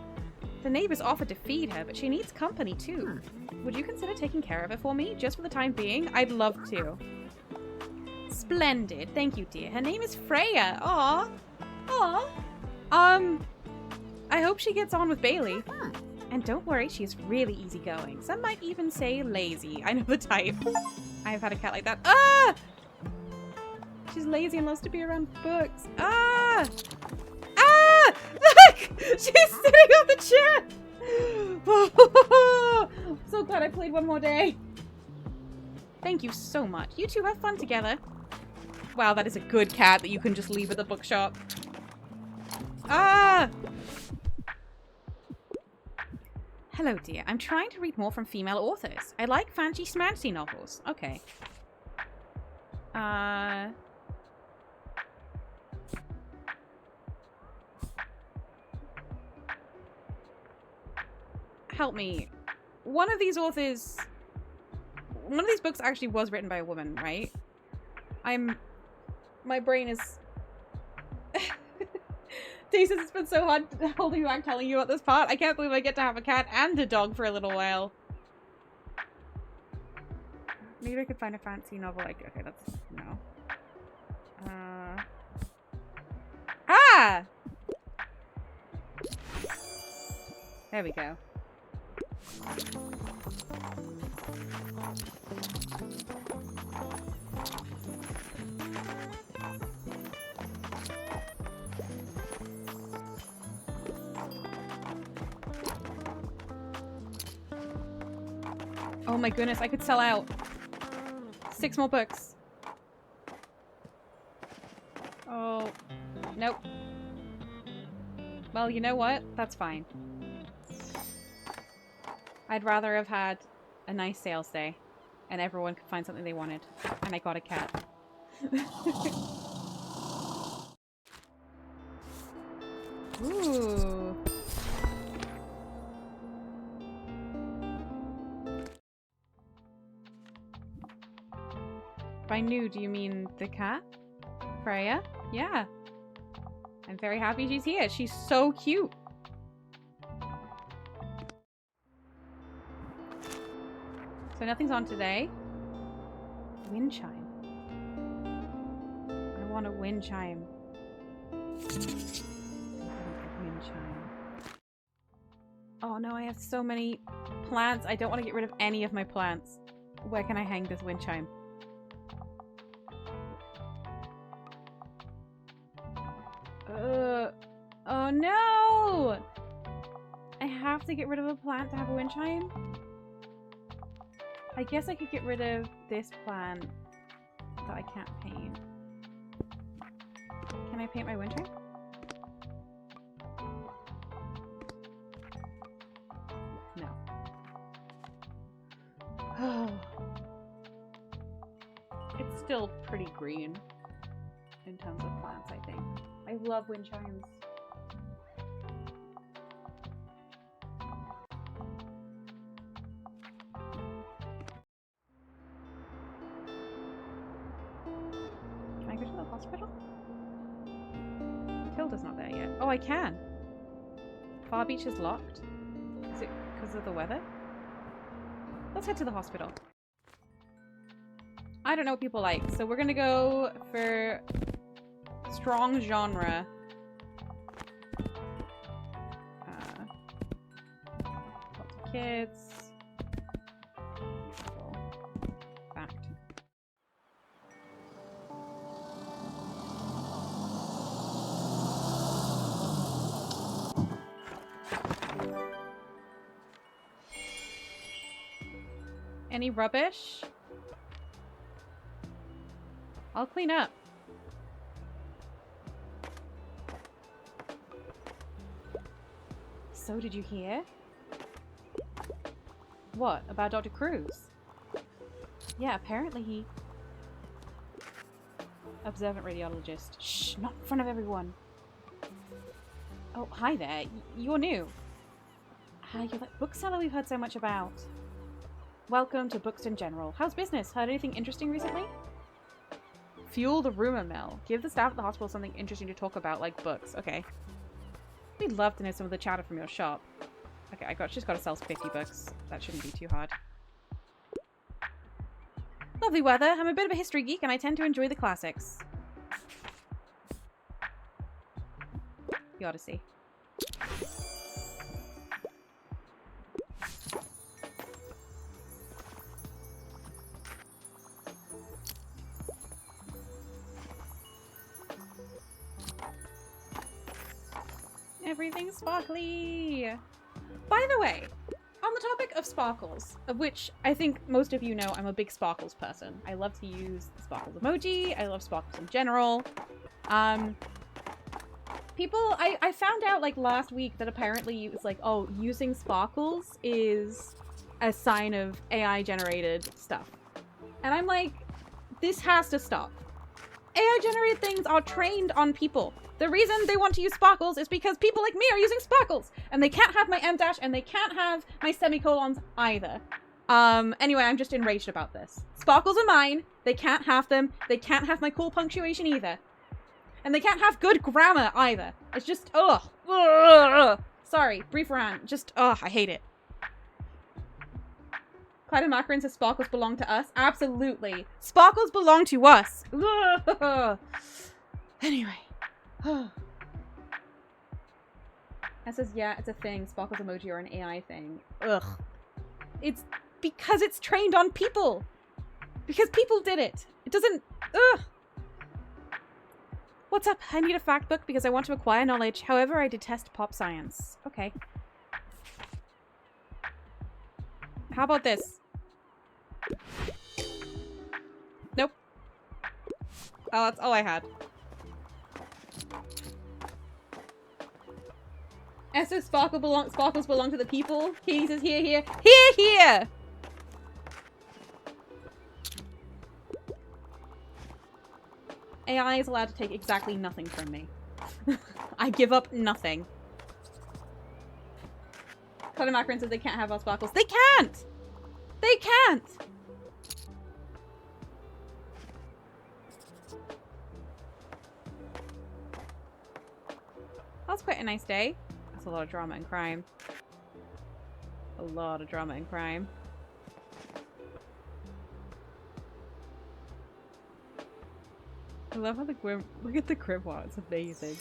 The neighbors offered to feed her, but she needs company too. Would you consider taking care of her for me, just for the time being? I'd love to. Splendid. Thank you, dear. Her name is Freya. Aw. Aw. I hope she gets on with Bailey. And don't worry, she's really easygoing. Some might even say lazy. I know the type. I've had a cat like that. Ah! She's lazy and loves to be around books. Ah! Ah! Look! She's sitting on the chair! I'm so glad I played one more day. Thank you so much. You two have fun together. Wow, that is a good cat that you can just leave at the bookshop. Ah! Hello, dear. I'm trying to read more from female authors. I like fancy smancy novels. Okay. Help me. One of these authors... One of these books actually was written by a woman, right? My brain is... Jesus, it's been so hard holding back telling you about this part. I can't believe I get to have a cat and a dog for a little while. Maybe I could find a fancy novel like... Okay, that's... No. Ah! There we go. Oh my goodness, I could sell out 6 more books. Oh, nope. Well, you know what? That's fine. I'd rather have had a nice sales day and everyone could find something they wanted. And I got a cat. Ooh. By new, do you mean the cat? Freya? Yeah. I'm very happy she's here. She's so cute. So nothing's on today. Wind chime. I want a wind chime. Wind chime. Oh no, I have so many plants. I don't want to get rid of any of my plants. Where can I hang this wind chime? Oh no! I have to get rid of a plant to have a wind chime? I guess I could get rid of this plant that I can't paint. Can I paint my wind chime? No. Oh. It's still pretty green in terms of plants, I think. I love wind chimes. Can I go to the hospital? Tilda's not there yet. Oh, I can. Far Beach is locked. Is it because of the weather? Let's head to the hospital. I don't know what people like, so we're gonna go for strong genre. Lots of kids. Fact. Any rubbish? I'll clean up. So did you hear? What? About Dr. Cruz? Yeah, apparently he... Observant radiologist. Shh, not in front of everyone. Oh, hi there. You're new. You're that bookseller we've heard so much about. Welcome to Books in General. How's business? Heard anything interesting recently? Fuel the rumor mill. Give the staff at the hospital something interesting to talk about, like books. Okay. We'd love to know some of the chatter from your shop. Okay, just gotta sell 50 books. That shouldn't be too hard. Lovely weather. I'm a bit of a history geek and I tend to enjoy the classics. The Odyssey. Everything's sparkly! By the way, on the topic of sparkles, of which I think most of you know I'm a big sparkles person. I love to use the sparkles emoji, I love sparkles in general. I found out like last week that apparently it's like, oh, using sparkles is a sign of AI generated stuff. And I'm like, this has to stop. AI generated things are trained on people. The reason they want to use sparkles is because people like me are using sparkles. And they can't have my em dash and they can't have my semicolons either. Anyway, I'm just enraged about this. Sparkles are mine. They can't have them. They can't have my cool punctuation either. And they can't have good grammar either. It's just, ugh. Ugh. Sorry, brief rant. Just, ugh, I hate it. Clyde and Macaron says sparkles belong to us. Absolutely. Sparkles belong to us. Ugh. Anyway. That says, yeah, it's a thing. Sparkles emoji are an AI thing. Ugh. It's because it's trained on people. Because people did it. It doesn't... Ugh. What's up? I need a fact book because I want to acquire knowledge. However, I detest pop science. Okay. How about this? Nope. Oh, that's all I had. S says sparkles belong to the people. Katie says here, here. Here, here! AI is allowed to take exactly nothing from me. I give up nothing. Connor Macron says they can't have our sparkles. They can't! They can't! That was quite a nice day. That's a lot of drama and crime. A lot of drama and crime. I love how the Grim... Look at the grimoire, it's amazing.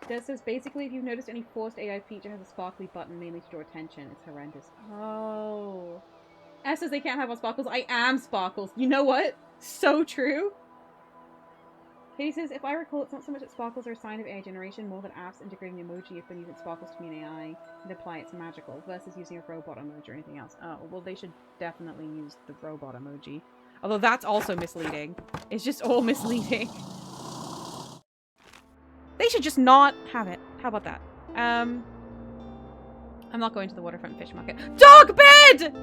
Des says, basically, if you've noticed any forced AI feature has a sparkly button mainly to draw attention. It's horrendous. Oh. S says they can't have our sparkles. I am sparkles. You know what? So true. Katie says, if I recall, it's not so much that sparkles are a sign of AI generation, more than apps integrating emoji if they're using sparkles to mean AI and apply it's magical, versus using a robot emoji or anything else. Oh, well, they should definitely use the robot emoji. Although that's also misleading. It's just all misleading. They should just not have it. How about that? I'm not going to the waterfront fish market. Dog bed!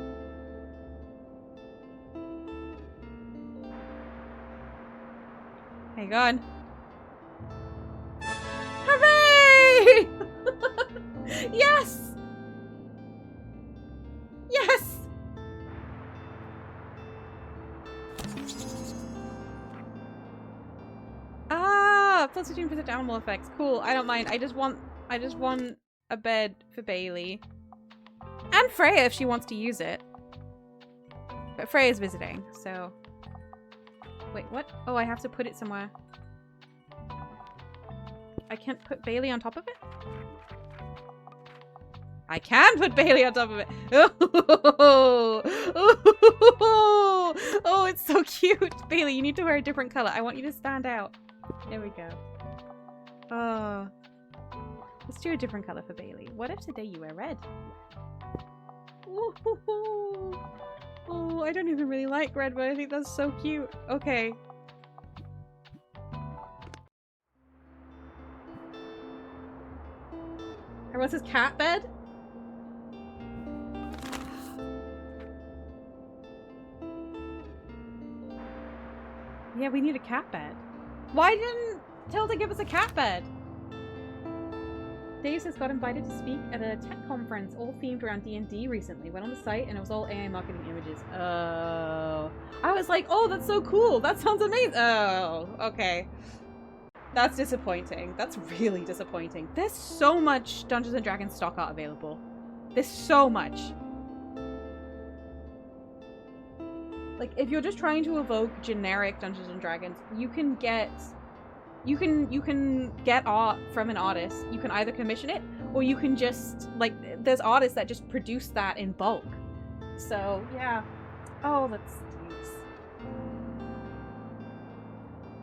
Hang on. Hooray! Yes! Yes! Ah, plus 15% animal effects. Cool. I don't mind. I just want a bed for Bailey. And Freya if she wants to use it. But Freya's visiting, so... Wait, what? Oh, I have to put it somewhere. I can't put Bailey on top of it? I can put Bailey on top of it! Oh, oh, it's so cute! Bailey, you need to wear a different color. I want you to stand out. There we go. Oh. Let's do a different color for Bailey. What if today you wear red? Oh, I don't even really like red, but I think that's so cute. Okay. Everyone says cat bed? Yeah, we need a cat bed. Why didn't Tilda give us a cat bed? Dave says got invited to speak at a tech conference all themed around D&D recently. Went on the site and it was all AI marketing images. Oh. I was like, oh, that's so cool. That sounds amazing. Oh, okay. That's disappointing. That's really disappointing. There's so much Dungeons & Dragons stock art available. There's so much. Like, if you're just trying to evoke generic Dungeons & Dragons, you can get art from an artist. You can either commission it, or you can just, like, there's artists that just produce that in bulk. So, yeah. Oh, that stinks.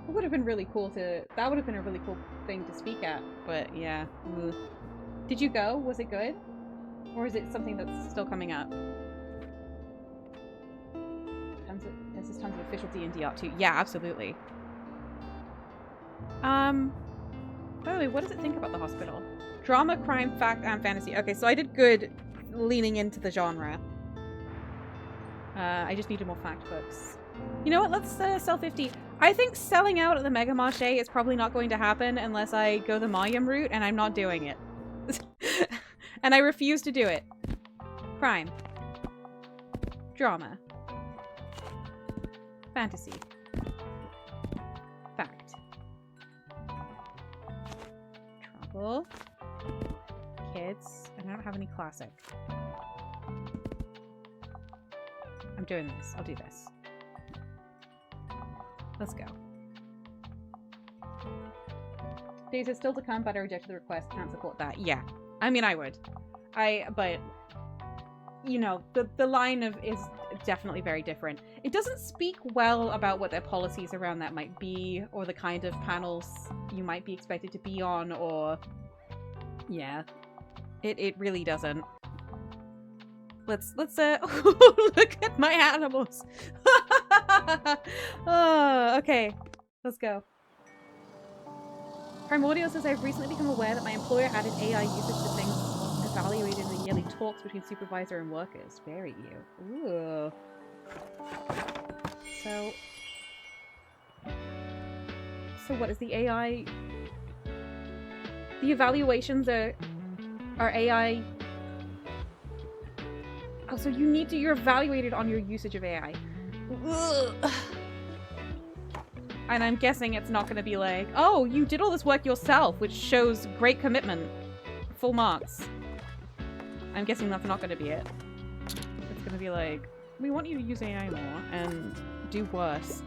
It would have been really cool that would have been a really cool thing to speak at, but yeah. Ugh. Did you go? Was it good? Or is it something that's still coming up? This is tons of official D&D art too. Yeah, absolutely. By the way, what does it think about the hospital? Drama, crime, fact, and fantasy. Okay, so I did good leaning into the genre. I just needed more fact books. You know what? Let's sell 50. I think selling out at the Mega Marché is probably not going to happen unless I go the Mayim route, and I'm not doing it. And I refuse to do it. Crime. Drama. Fantasy. Fact. Trouble. Kids. And I don't have any classic. I'm doing this. I'll do this. Let's go. Days are still to come, but I rejected the request. Can't support that. Yeah. I mean, I would. But, you know, the line is definitely very different. It doesn't speak well about what their policies around that might be, or the kind of panels you might be expected to be on, or... Yeah. It really doesn't. Let's look at my animals. Oh, okay. Let's go. Primordial says, I've recently become aware that my employer added AI usage to things evaluated in the yearly talks between supervisor and workers. Very you. Ooh. So what is the AI? The evaluations are AI. Oh, so you're evaluated on your usage of AI. Ugh. And I'm guessing it's not going to be like, oh, you did all this work yourself, which shows great commitment. Full marks. I'm guessing that's not going to be it. It's going to be like, we want you to use AI more and do worse.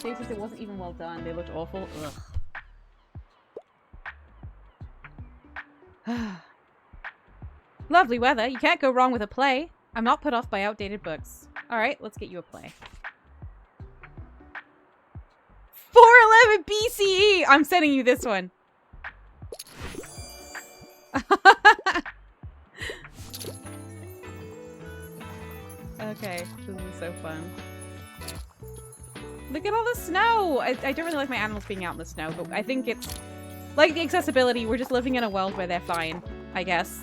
Jay says it wasn't even well done. They looked awful. Ugh. Lovely weather. You can't go wrong with a play. I'm not put off by outdated books. Alright, let's get you a play. 411 BCE! I'm sending you this one. Okay, this is so fun. Look at all the snow! I don't really like my animals being out in the snow, but I think it's... like the accessibility, we're just living in a world where they're fine, I guess.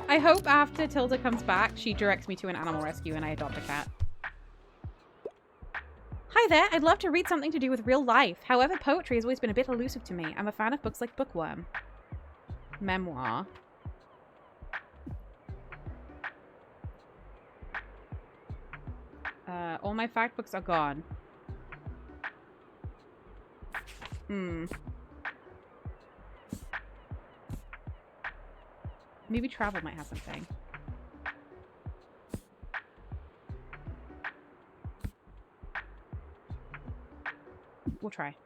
I hope after Tilda comes back, she directs me to an animal rescue and I adopt a cat. Hi there, I'd love to read something to do with real life. However, poetry has always been a bit elusive to me. I'm a fan of books like Bookworm. Memoir. All my fact books are gone. Maybe travel might have something. We'll try.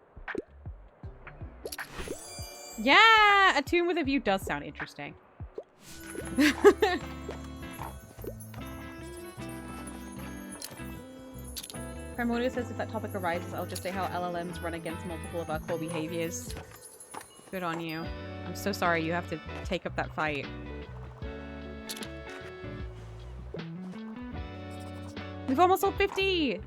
Yeah! A tomb with a view does sound interesting. Primordial says if that topic arises, I'll just say how LLMs run against multiple of our core behaviors. Good on you. I'm so sorry you have to take up that fight. We've almost sold 50!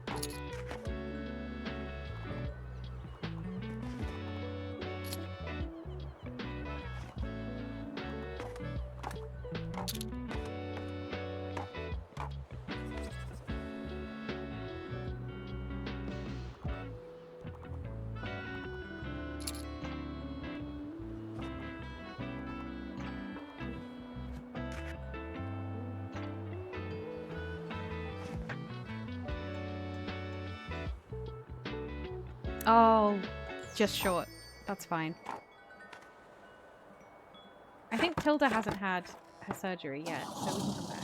Oh, just short. That's fine. I think Tilda hasn't had her surgery yet, so we can come back.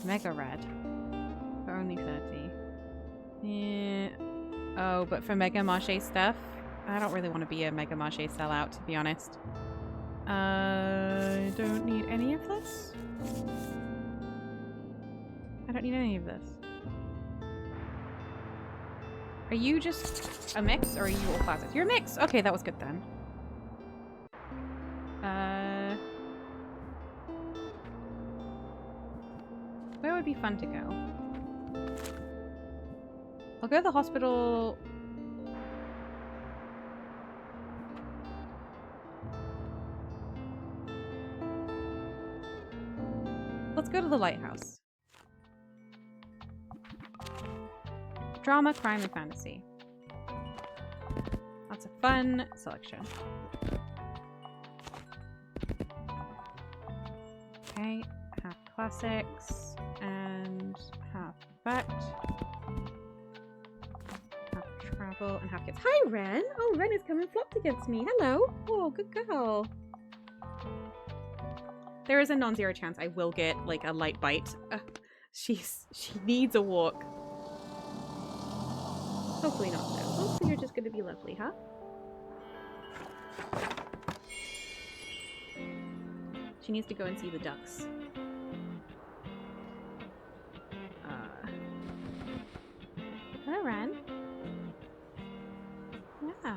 Mega red. For only 30. Yeah. Oh, but for Mega Marché stuff? I don't really want to be a Mega Marché sellout, to be honest. I don't need any of this. I don't need any of this. Are you just a mix, or are you all classics? You're a mix! Okay, that was good then. Where would be fun to go? I'll go to the hospital... Let's go to the lighthouse. Drama, crime, and fantasy. That's a fun selection. Okay, half classics and half fact. Half travel and half kids. Hi, Ren! Oh, Ren has come and flopped against me. Hello! Oh, good girl. There is a non-zero chance I will get, like, a light bite. She needs a walk. Hopefully not, though. Hopefully you're just going to be lovely, huh? She needs to go and see the ducks. Hello, Ren. Yeah.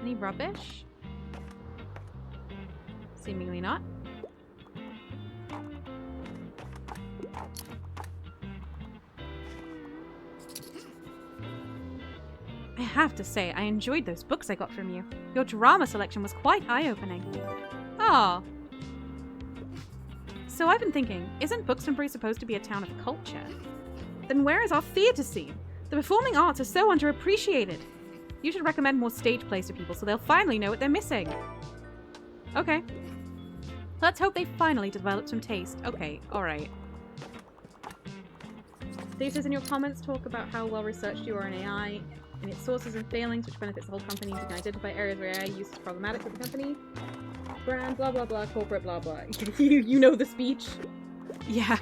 Any rubbish? Seemingly not. I have to say, I enjoyed those books I got from you. Your drama selection was quite eye-opening. Oh. So I've been thinking, isn't Buxtonbury supposed to be a town of culture? Then where is our theatre scene? The performing arts are so underappreciated. You should recommend more stage plays to people so they'll finally know what they're missing. Okay. Let's hope they finally develop some taste. Okay, alright. Dave says in your comments, talk about how well researched you are in AI and its sources and failings, which benefits the whole company. You can identify areas where AI use is problematic for the company. Brand, blah blah blah, corporate, blah blah. You know the speech. Yeah.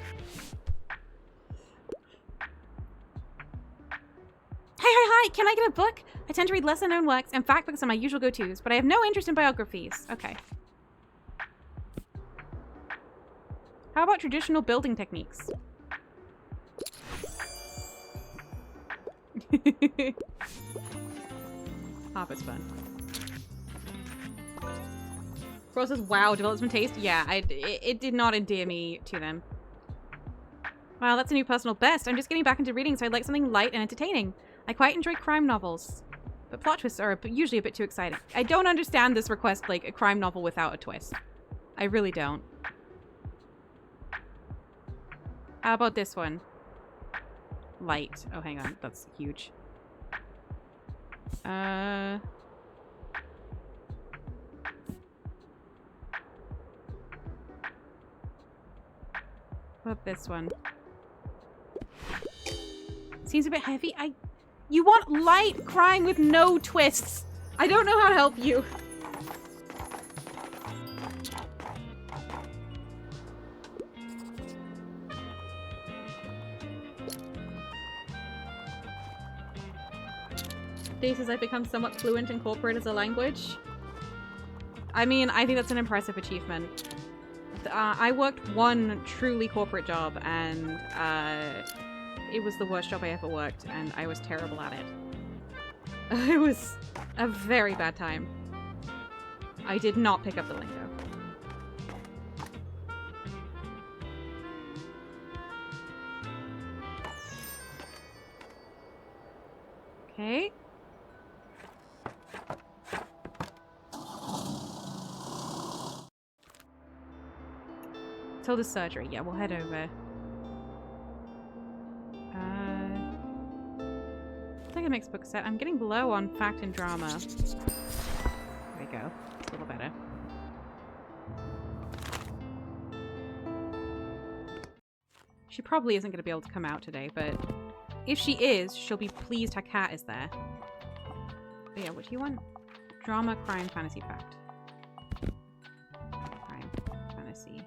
Hi, can I get a book? I tend to read lesser known works, and fact books are my usual go-tos, but I have no interest in biographies. Okay. How about traditional building techniques? Harper's fun. Ross says, wow, develops some taste? Yeah, it did not endear me to them. Wow, that's a new personal best. I'm just getting back into reading, so I'd like something light and entertaining. I quite enjoy crime novels, but plot twists are usually a bit too exciting. I don't understand this request, like a crime novel without a twist. I really don't. How about this one? Light. Oh, hang on. That's huge. What about this one? Seems a bit heavy. You want light crime with no twists. I don't know how to help you. Dave says I've become somewhat fluent in corporate as a language. I mean, I think that's an impressive achievement. I worked one truly corporate job, and it was the worst job I ever worked, and I was terrible at it. It was a very bad time. I did not pick up the lingo. Okay. Till the surgery. Yeah, we'll head over. I think a mixed book set. I'm getting low on fact and drama. There we go. It's a little better. She probably isn't going to be able to come out today, but if she is, she'll be pleased her cat is there. But yeah, what do you want? Drama, crime, fantasy, fact. Crime, fantasy.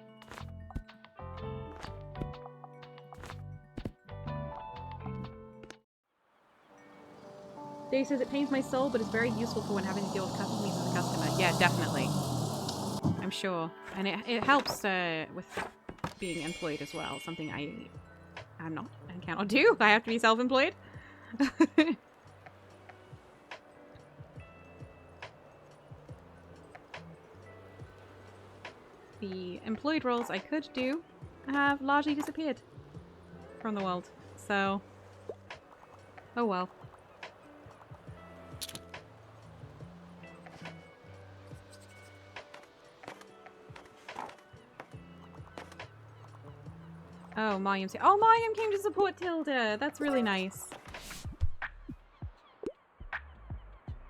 Dave says it pains my soul, but it's very useful for when having to deal with customers as a customer. Yeah, definitely. I'm sure. And it helps with being employed as well. Something I'm not and cannot do. I have to be self-employed. The employed roles I could do have largely disappeared from the world. So, oh well. Oh, Mayim. Oh, Mayim came to support Tilda. That's really nice.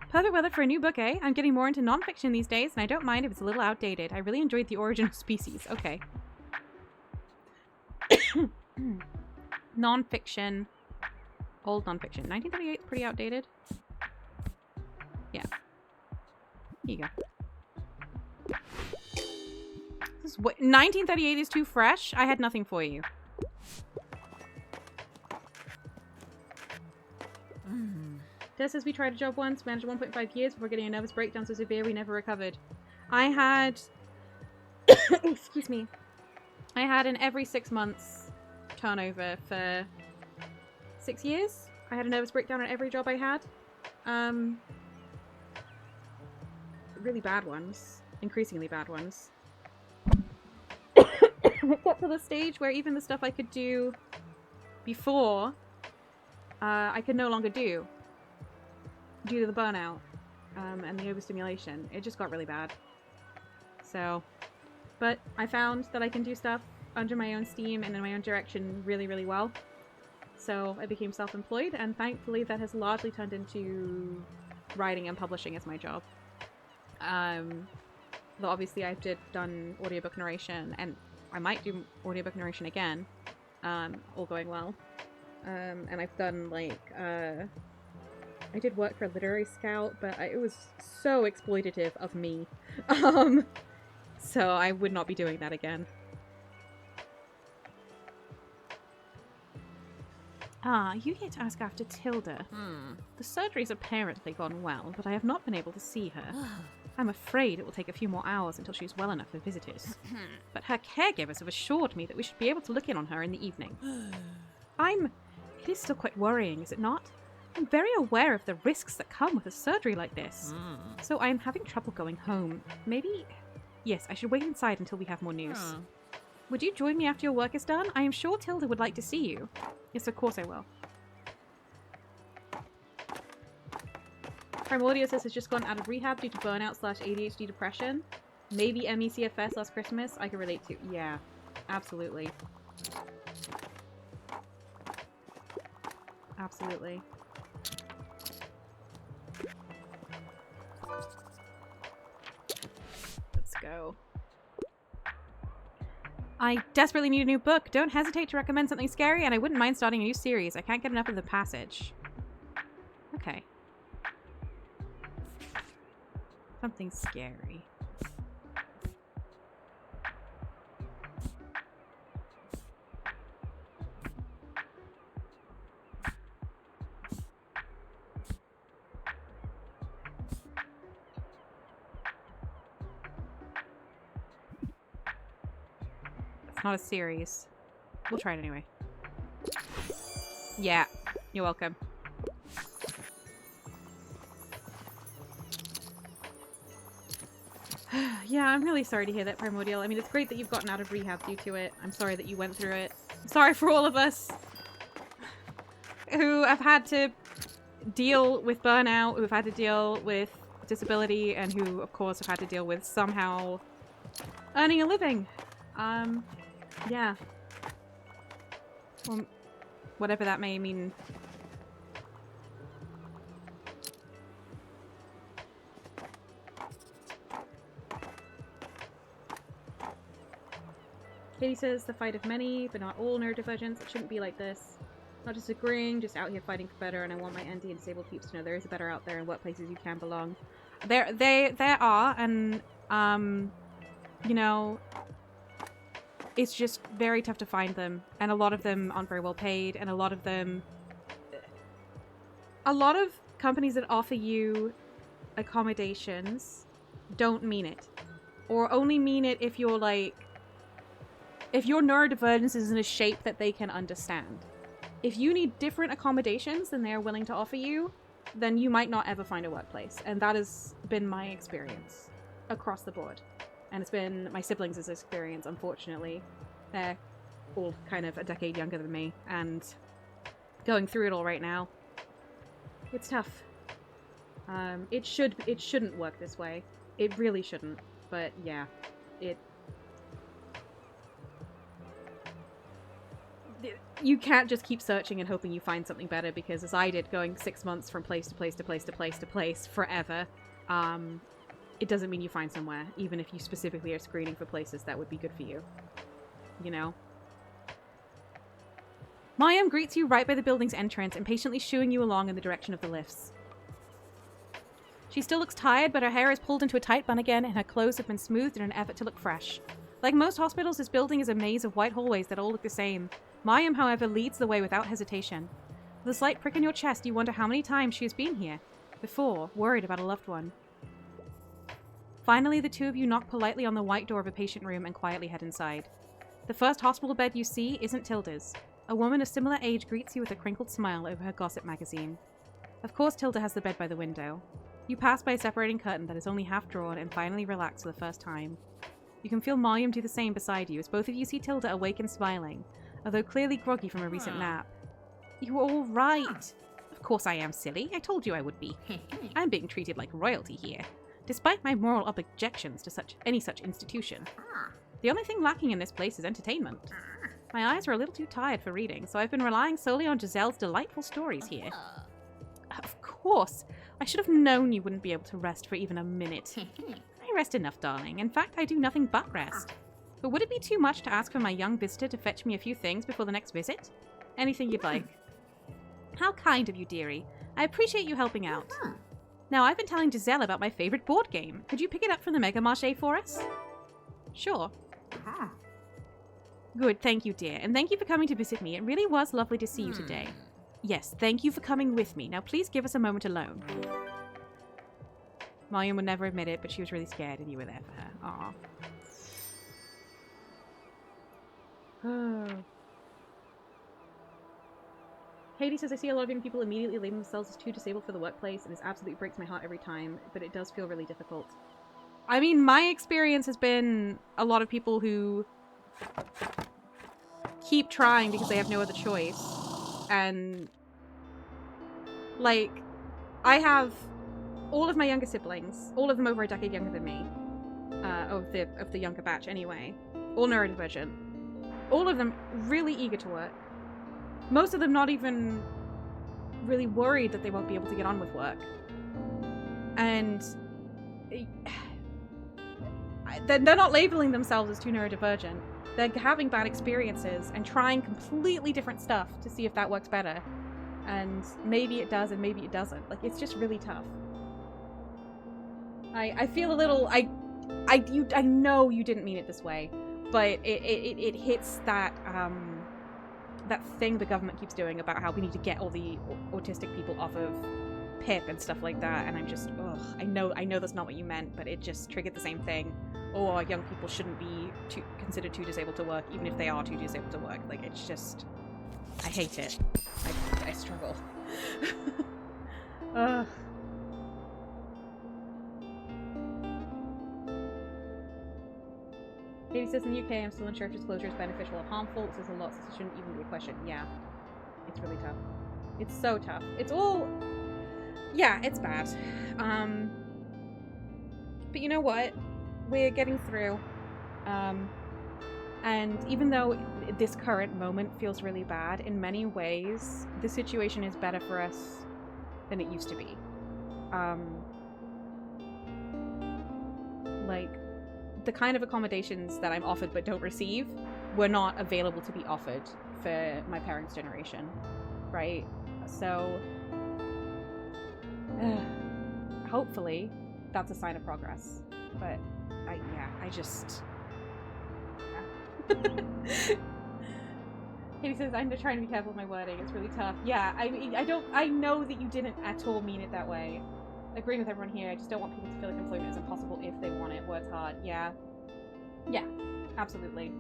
Perfect weather for a new book, eh? I'm getting more into non-fiction these days, and I don't mind if it's a little outdated. I really enjoyed The Origin of Species. Okay. Non-fiction. Old non-fiction. 1938 is pretty outdated. Yeah. Here you go. 1938 is too fresh? I had nothing for you. Des says we tried a job once, managed 1.5 years before getting a nervous breakdown so severe we never recovered. I had... excuse me. I had an every 6 months turnover for 6 years. I had a nervous breakdown at every job I had. Really bad ones. Increasingly bad ones. It got to the stage where even the stuff I could do before, I could no longer do. Due to the burnout and the overstimulation. It just got really bad. So, but I found that I can do stuff under my own steam and in my own direction really, really well. So I became self-employed, and thankfully that has largely turned into writing and publishing as my job. Though obviously I've done audiobook narration, and I might do audiobook narration again, all going well. And I've done, like, I did work for Literary Scout, but it was so exploitative of me. So I would not be doing that again. Ah, you here to ask after Tilda. The surgery's apparently gone well, but I have not been able to see her. I'm afraid it will take a few more hours until she's well enough for visitors. But her caregivers have assured me that we should be able to look in on her in the evening. It is still quite worrying, is it not? I'm very aware of the risks that come with a surgery like this. So I am having trouble going home. Maybe... Yes, I should wait inside until we have more news. Would you join me after your work is done? I am sure Tilda would like to see you. Yes, of course I will. Primordial says has just gone out of rehab due to burnout / ADHD depression. Maybe MECFS last Christmas. I can relate to. Yeah, absolutely. Absolutely. Let's go. I desperately need a new book. Don't hesitate to recommend something scary, and I wouldn't mind starting a new series. I can't get enough of The Passage. Okay. Something scary. It's not a series. We'll try it anyway. Yeah, you're welcome. Yeah, I'm really sorry to hear that, Primordial. I mean, it's great that you've gotten out of rehab due to it. I'm sorry that you went through it. I'm sorry for all of us who have had to deal with burnout, who've had to deal with disability, and who, of course, have had to deal with somehow earning a living. Yeah. Well, whatever that may mean. Katie says, the fight of many, but not all neurodivergents. It shouldn't be like this. Not just agreeing, just out here fighting for better, and I want my ND and disabled peeps to know there is a better out there in workplaces you can belong. There are, and, you know, it's just very tough to find them, and a lot of them aren't very well paid, and a lot of companies that offer you accommodations don't mean it. Or only mean it if you're like, if your neurodivergence is in a shape that they can understand. If you need different accommodations than they're willing to offer you, then you might not ever find a workplace. And that has been my experience across the board. And it's been my siblings' experience, unfortunately. They're all kind of a decade younger than me, and going through it all right now. It's tough. It shouldn't work this way. It really shouldn't. But yeah, you can't just keep searching and hoping you find something better, because as I did, going 6 months from place to place to place to place to place forever, it doesn't mean you find somewhere, even if you specifically are screening for places that would be good for you. You know? Mayim greets you right by the building's entrance, impatiently shooing you along in the direction of the lifts. She still looks tired, but her hair is pulled into a tight bun again, and her clothes have been smoothed in an effort to look fresh. Like most hospitals, this building is a maze of white hallways that all look the same. Mayim, however, leads the way without hesitation. With a slight prick in your chest, you wonder how many times she has been here before, worried about a loved one. Finally, the two of you knock politely on the white door of a patient room and quietly head inside. The first hospital bed you see isn't Tilda's. A woman of similar age greets you with a crinkled smile over her gossip magazine. Of course Tilda has the bed by the window. You pass by a separating curtain that is only half drawn and finally relaxed for the first time. You can feel Mariam do the same beside you as both of you see Tilda awake and smiling, although clearly groggy from a recent nap. You were all right. Of course I am, silly. I told you I would be. I'm being treated like royalty here, despite my moral objections to any such institution. The only thing lacking in this place is entertainment. My eyes are a little too tired for reading, so I've been relying solely on Giselle's delightful stories here. Of course. I should have known you wouldn't be able to rest for even a minute. I rest enough, darling. In fact, I do nothing but rest. But would it be too much to ask for my young visitor to fetch me a few things before the next visit? Anything you'd like. How kind of you, dearie. I appreciate you helping out. Now, I've been telling Giselle about my favorite board game. Could you pick it up from the Mega Marché for us? Sure. Good, thank you, dear. And thank you for coming to visit me. It really was lovely to see you today. Yes, thank you for coming with me. Now, please give us a moment alone. Mariam would never admit it, but she was really scared and you were there for her. Aww. Katie says, I see a lot of young people immediately label themselves as too disabled for the workplace, and this absolutely breaks my heart every time, but it does feel really difficult. I mean, my experience has been a lot of people who keep trying because they have no other choice. And, like, I have all of my younger siblings, all of them over a decade younger than me, of the younger batch anyway, all neurodivergent. All of them really eager to work. Most of them not even really worried that they won't be able to get on with work. And they're not labeling themselves as too neurodivergent. They're having bad experiences and trying completely different stuff to see if that works better. And maybe it does and maybe it doesn't. Like, it's just really tough. I feel a little... I know you didn't mean it this way, but it hits that that thing the government keeps doing about how we need to get all the autistic people off of PIP and stuff like that, and I'm just, ugh, I know that's not what you meant, but it just triggered the same thing. Oh, our young people shouldn't be considered too disabled to work, even if they are too disabled to work. Like, it's just, I hate it. I struggle. Ugh. Katie says, in the UK, I'm still unsure if disclosure is beneficial or harmful. It says a lot, so it shouldn't even be a question. Yeah. It's really tough. It's so tough. It's all... Yeah, it's bad. But you know what? We're getting through. And even though this current moment feels really bad, in many ways, the situation is better for us than it used to be. Like... the kind of accommodations that I'm offered but don't receive were not available to be offered for my parents' generation, right? So, hopefully, that's a sign of progress. But, I just... Yeah. Katie says, I'm just trying to be careful with my wording, it's really tough. Yeah, I know that you didn't at all mean it that way. Agreeing with everyone here, I just don't want people to feel like employment is impossible if they want it. Words hard. Yeah. Yeah, absolutely.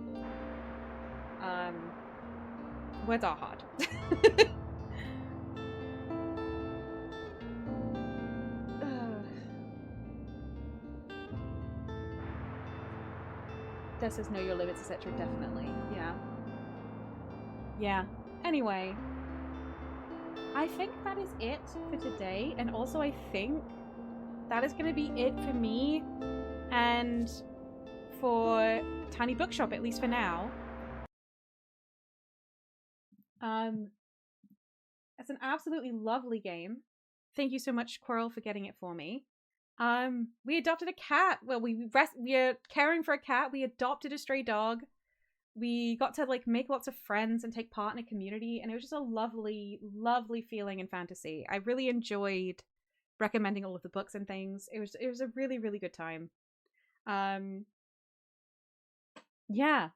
Words are hard. Des says know your limits, etc. Definitely. Yeah. Yeah. Anyway. I think that is it for today, and also I think that is going to be it for me and for Tiny Bookshop, at least for now. It's an absolutely lovely game. Thank you so much, Quirrell, for getting it for me. We adopted a cat. Well, we are caring for a cat. We adopted a stray dog. We got to like make lots of friends and take part in a community, and it was just a lovely, lovely feeling and fantasy. I really enjoyed recommending all of the books and things. It was a really, really good time. Yeah.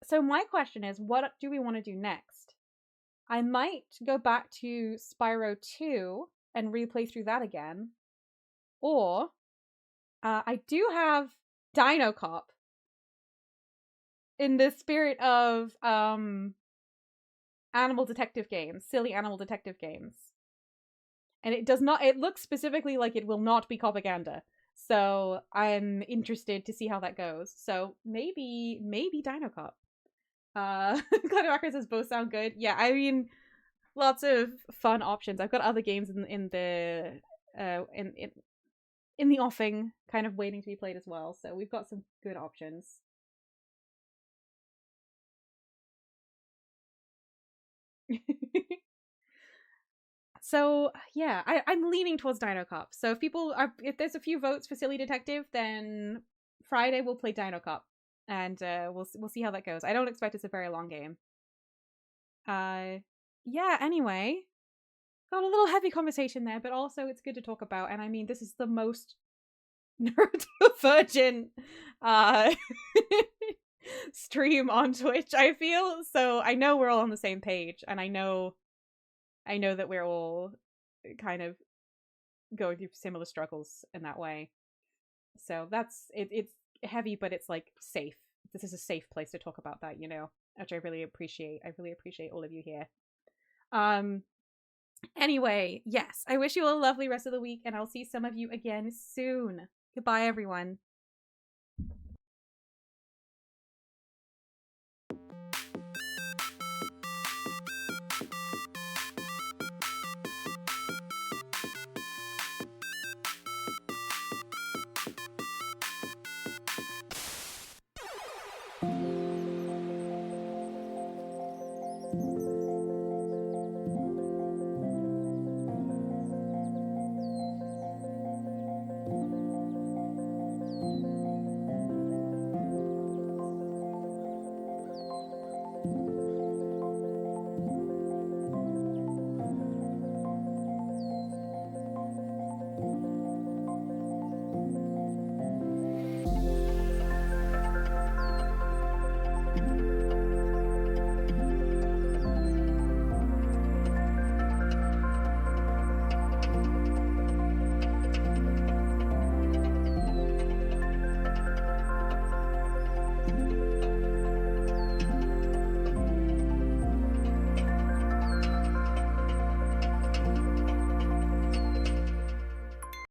So my question is, what do we want to do next? I might go back to Spyro 2 and replay through that again. Or I do have Dino Cop. in the spirit of animal detective games, silly animal detective games. And it does not, it looks specifically like it will not be propaganda. So I'm interested to see how that goes. So maybe Dino Cop. Cloudwalker says both sound good. Yeah, I mean, lots of fun options. I've got other games in the in the offing, kind of waiting to be played as well. So we've got some good options. So yeah, I'm leaning towards Dino Cop. So if there's a few votes for Silly Detective, then Friday we'll play Dino Cop, and we'll see how that goes. I don't expect it's a very long game. Yeah. Anyway, got a little heavy conversation there, but also it's good to talk about. And I mean, this is the most neurodivergent uh stream on Twitch, I feel. So I know we're all on the same page, and I know that we're all kind of going through similar struggles in that way. So that's it. It's heavy, but it's like safe. This is a safe place to talk about that, which I really appreciate. I really appreciate all of you here. Um. Anyway, yes, I wish you a lovely rest of the week, and I'll see some of you again soon. Goodbye, everyone.